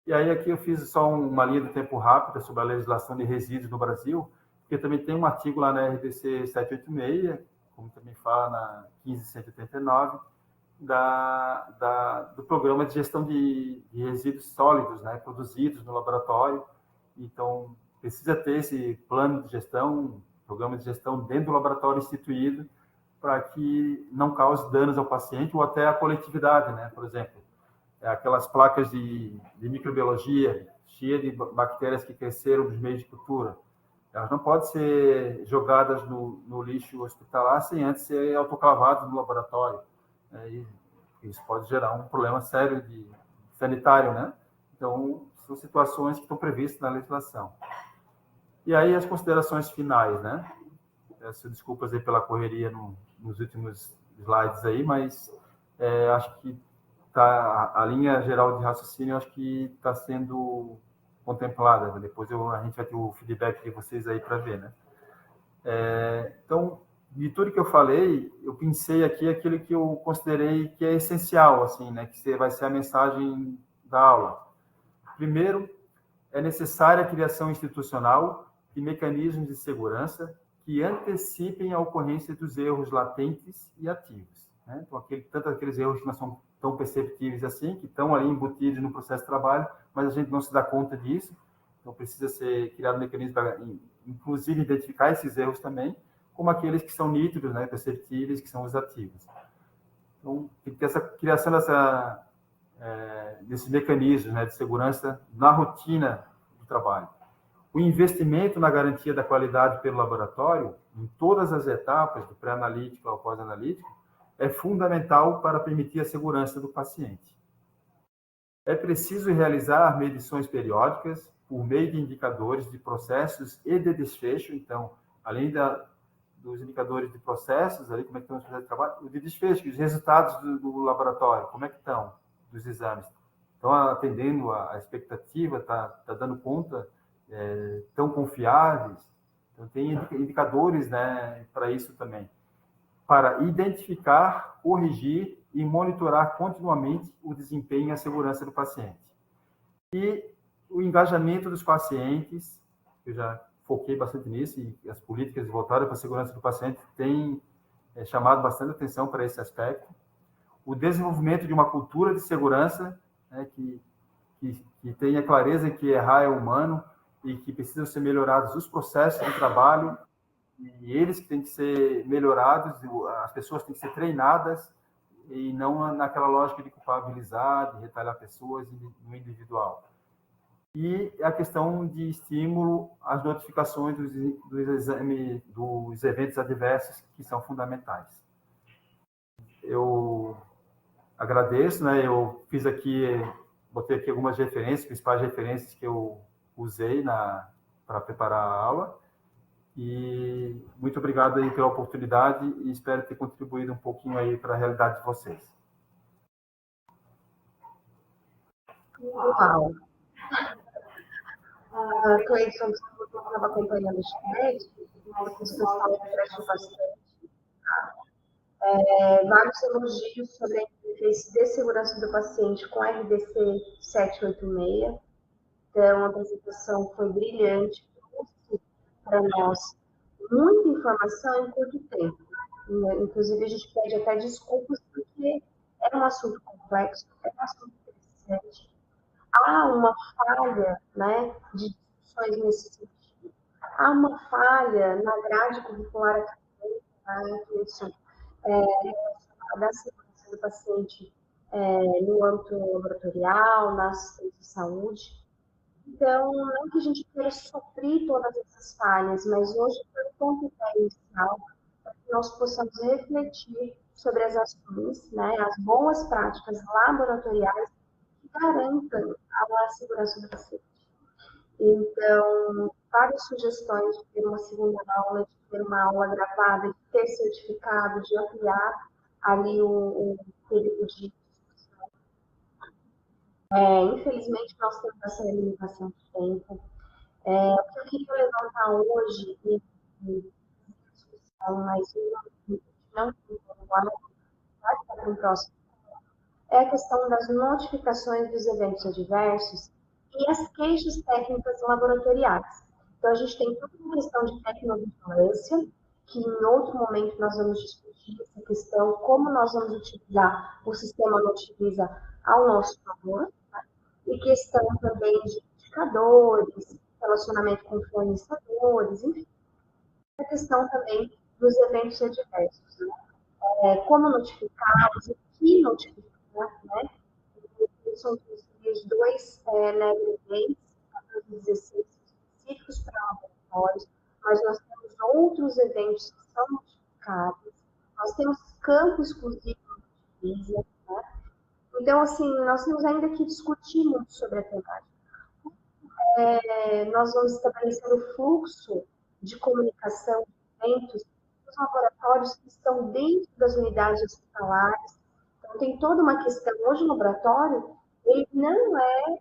E aí aqui eu fiz só uma linha do tempo rápida sobre a legislação de resíduos no Brasil, porque também tem um artigo lá na RDC 786, como também fala na 15189, do programa de gestão de resíduos sólidos, né, produzidos no laboratório. Então, precisa ter esse plano de gestão, programa de gestão dentro do laboratório instituído, para que não cause danos ao paciente ou até à coletividade, né? Por exemplo, aquelas placas de microbiologia cheias de bactérias que cresceram dos meios de cultura. Elas não podem ser jogadas no lixo hospitalar sem antes ser autoclavadas no laboratório. E isso pode gerar um problema sério sanitário, né? Então, são situações que estão previstas na legislação. E aí, as considerações finais, né? Peço desculpas aí pela correria nos últimos slides aí, mas acho que a linha geral de raciocínio acho que está sendo contemplada. Depois a gente vai ter o feedback de vocês aí para ver, né? Então, de tudo que eu falei, eu pensei aqui aquilo que eu considerei que é essencial, assim, né? Que vai ser a mensagem da aula. Primeiro, é necessária a criação institucional de mecanismos de segurança que antecipem a ocorrência dos erros latentes e ativos, né? Então, tanto aqueles erros que não são tão perceptíveis assim, que estão ali embutidos no processo de trabalho, mas a gente não se dá conta disso. Então, precisa ser criado um mecanismo para, inclusive, identificar esses erros também, como aqueles que são nítidos, né, perceptíveis, que são os ativos. Então, tem que ter essa criação desses mecanismos, né, de segurança na rotina do trabalho. O investimento na garantia da qualidade pelo laboratório, em todas as etapas, do pré-analítico ao pós-analítico, é fundamental para permitir a segurança do paciente. É preciso realizar medições periódicas por meio de indicadores de processos e de desfecho. Então, além dos indicadores de processos, ali, como é que estão os processos de trabalho, o de desfecho, os resultados do laboratório, como é que estão dos exames. Estão atendendo a expectativa, está dando conta, tão confiáveis. Então, tem indicadores, né, para isso também, para identificar, corrigir e monitorar continuamente o desempenho e a segurança do paciente. E o engajamento dos pacientes, eu já foquei bastante nisso, e as políticas voltadas para a segurança do paciente têm chamado bastante atenção para esse aspecto. O desenvolvimento de uma cultura de segurança, né, que tenha clareza que errar é humano e que precisam ser melhorados os processos de trabalho, e eles que têm que ser melhorados, as pessoas têm que ser treinadas, e não naquela lógica de culpabilizar, de retalhar pessoas no individual. E a questão de estímulo às notificações dos eventos adversos, que são fundamentais. Eu agradeço, né? Eu fiz aqui, botei aqui algumas referências, principais referências que eu usei para preparar a aula. E muito obrigado aí pela oportunidade e espero ter contribuído um pouquinho aí para a realidade de vocês. Uau! Cleison, você estava acompanhando o chat, mas o pessoal prestou bastante. Vários elogios sobre a interface de segurança do paciente com a RDC 786. Então, a apresentação foi brilhante, trouxe para nós muita informação em curto tempo. Inclusive, a gente pede até desculpas, porque é um assunto complexo, é um assunto interessante. Há uma falha, né, de discussões nesse sentido. Há uma falha na grade curricular acadêmica, da segurança do paciente no âmbito laboratorial, na assistência de saúde. Então, não que a gente queira suprir todas essas falhas, mas hoje foi um ponto inicial para que nós possamos refletir sobre as ações, né, as boas práticas laboratoriais que garantam a segurança do paciente. Então, várias sugestões de ter uma segunda aula, de ter uma aula gravada, de ter certificado, de ampliar ali o período de discussão. Infelizmente, nós temos essa limitação de tempo. O que eu queria levantar hoje, mas não tem agora, vai ficar para o próximo, é a questão das notificações dos eventos adversos e as queixas técnicas laboratoriais. Então, a gente tem toda uma questão de tecnovigilância, que em outro momento nós vamos discutir essa questão, como nós vamos utilizar o sistema Notivisa ao nosso favor, tá? E questão também de indicadores, relacionamento com fornecedores, enfim, a questão também dos eventos adversos, né? Como notificá-los, o que notificar, né? São construídos dois legislações, 16 específicos para laboratórios, mas nós temos outros eventos que são notificados, nós temos campo exclusivo de pesquisa, né? Então, assim, nós temos ainda que discutir muito sobre a temática. Nós vamos estabelecer o fluxo de comunicação de eventos dos laboratórios que estão dentro das unidades hospitalares. Então, tem toda uma questão. Hoje, o laboratório, ele não é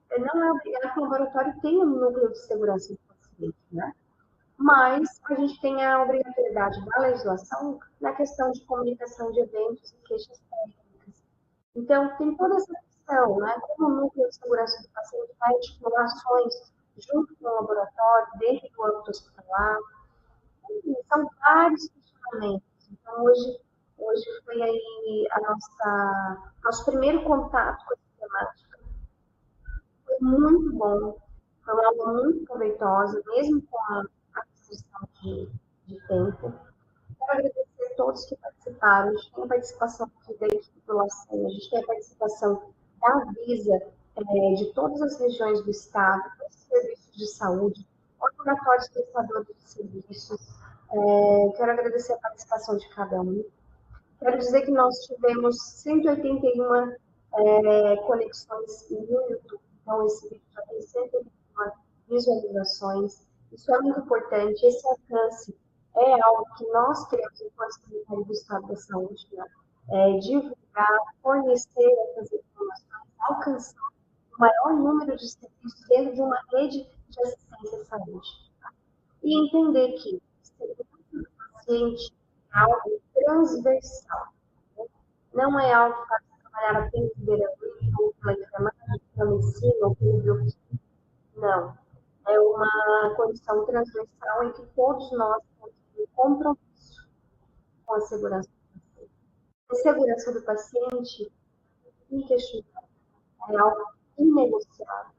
obrigado que o laboratório tenha um núcleo de segurança do paciente, né? Mas a gente tem a obrigatoriedade da legislação na questão de comunicação de eventos e queixas técnicas. Então, tem toda essa questão, né? Como o núcleo de segurança do paciente vai articular ações junto com o laboratório, dentro do âmbito hospitalar. São vários questionamentos. Então, hoje foi aí nosso primeiro contato com essa temática. Foi muito bom, foi uma aula muito proveitosa, mesmo com a restrição de tempo. Quero agradecer a todos que participaram. A gente tem a participação da equipe do LACEN, a gente tem a participação da Visa, de todas as regiões do Estado, todos os serviços de saúde, laboratórios prestadores de serviços. Quero agradecer a participação de cada um. Quero dizer que nós tivemos 181 conexões no YouTube. Então, esse vídeo já tem 181 visualizações. Isso é muito importante. Esse alcance é algo que nós queremos, enquanto Secretaria do Estado da Saúde, né? Divulgar, fornecer essas informações, alcançar o maior número de serviços dentro de uma rede de assistência à saúde. Tá? E entender que o paciente é algo transversal. Né? Não é algo que faz trabalhar apenas em beira-rio, ou pela enfermagem, pela medicina, ou pelo bioquímico. Não. É uma condição transversal em que todos nós temos um compromisso com a segurança do paciente. A segurança do paciente, inquestionável, é algo inegociável.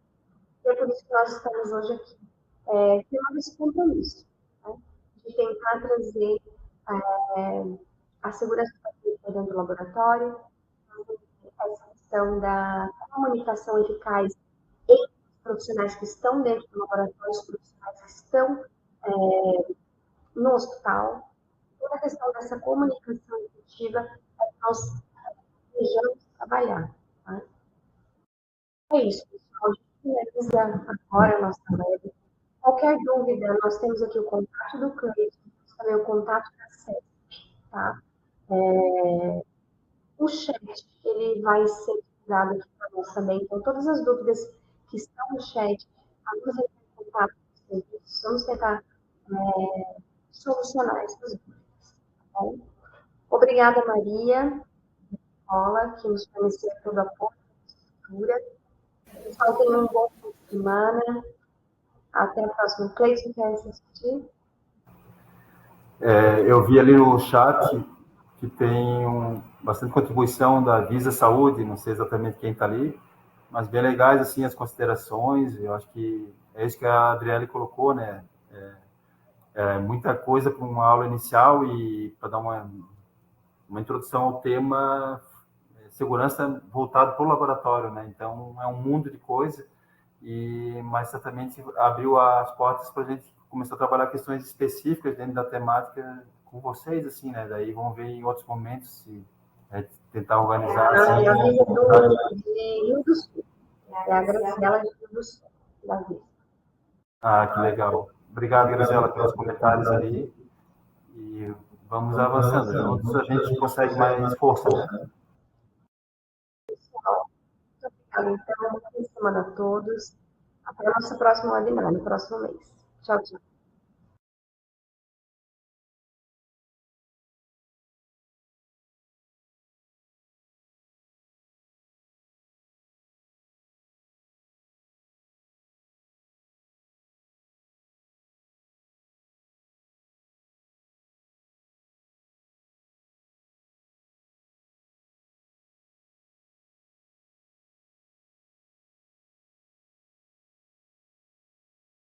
E é por isso que nós estamos hoje aqui, tendo esse compromisso, né, de tentar trazer a segurança do paciente para dentro do laboratório, essa questão da comunicação eficaz entre os profissionais que estão dentro do laboratório, os profissionais que estão no hospital, toda a questão dessa comunicação efetiva é que nós desejamos trabalhar. Tá? É isso, pessoal. A gente finaliza agora a nossa live. Qualquer dúvida, nós temos aqui o contato do Cleiton, também o contato da CEP, tá? O chat, ele vai ser utilizado aqui para nós também. Então, todas as dúvidas que estão no chat, vamos entrar em contato com os serviços, vamos tentar solucionar essas dúvidas, tá bom? Obrigada, Maria, escola, que nos forneceu todo o apoio e estrutura. Pessoal, tenham um bom fim de semana. Até a próxima. Cleiton, quer assistir? Eu vi ali no chat que tem bastante contribuição da Visa Saúde, não sei exatamente quem está ali, mas bem legais assim as considerações. Eu acho que é isso que a Adriele colocou, né? Muita coisa para uma aula inicial e para dar uma introdução ao tema segurança voltado para o laboratório, né? Então é um mundo de coisa mas certamente abriu as portas para a gente começar a trabalhar questões específicas dentro da temática com vocês, assim, né? Daí vamos ver em outros momentos se tentar organizar. Assim, a Visa de Rio do Sul. É a Graciela de Rio do Sul, da Visa. Que legal. Obrigado, Graciela, pelos comentários ali. E vamos avançando. Juntos a gente consegue mais força, né? Pessoal, muito obrigada. Então, boa semana a todos. Até o nosso próximo webinar, no próximo mês. Tchau, tchau.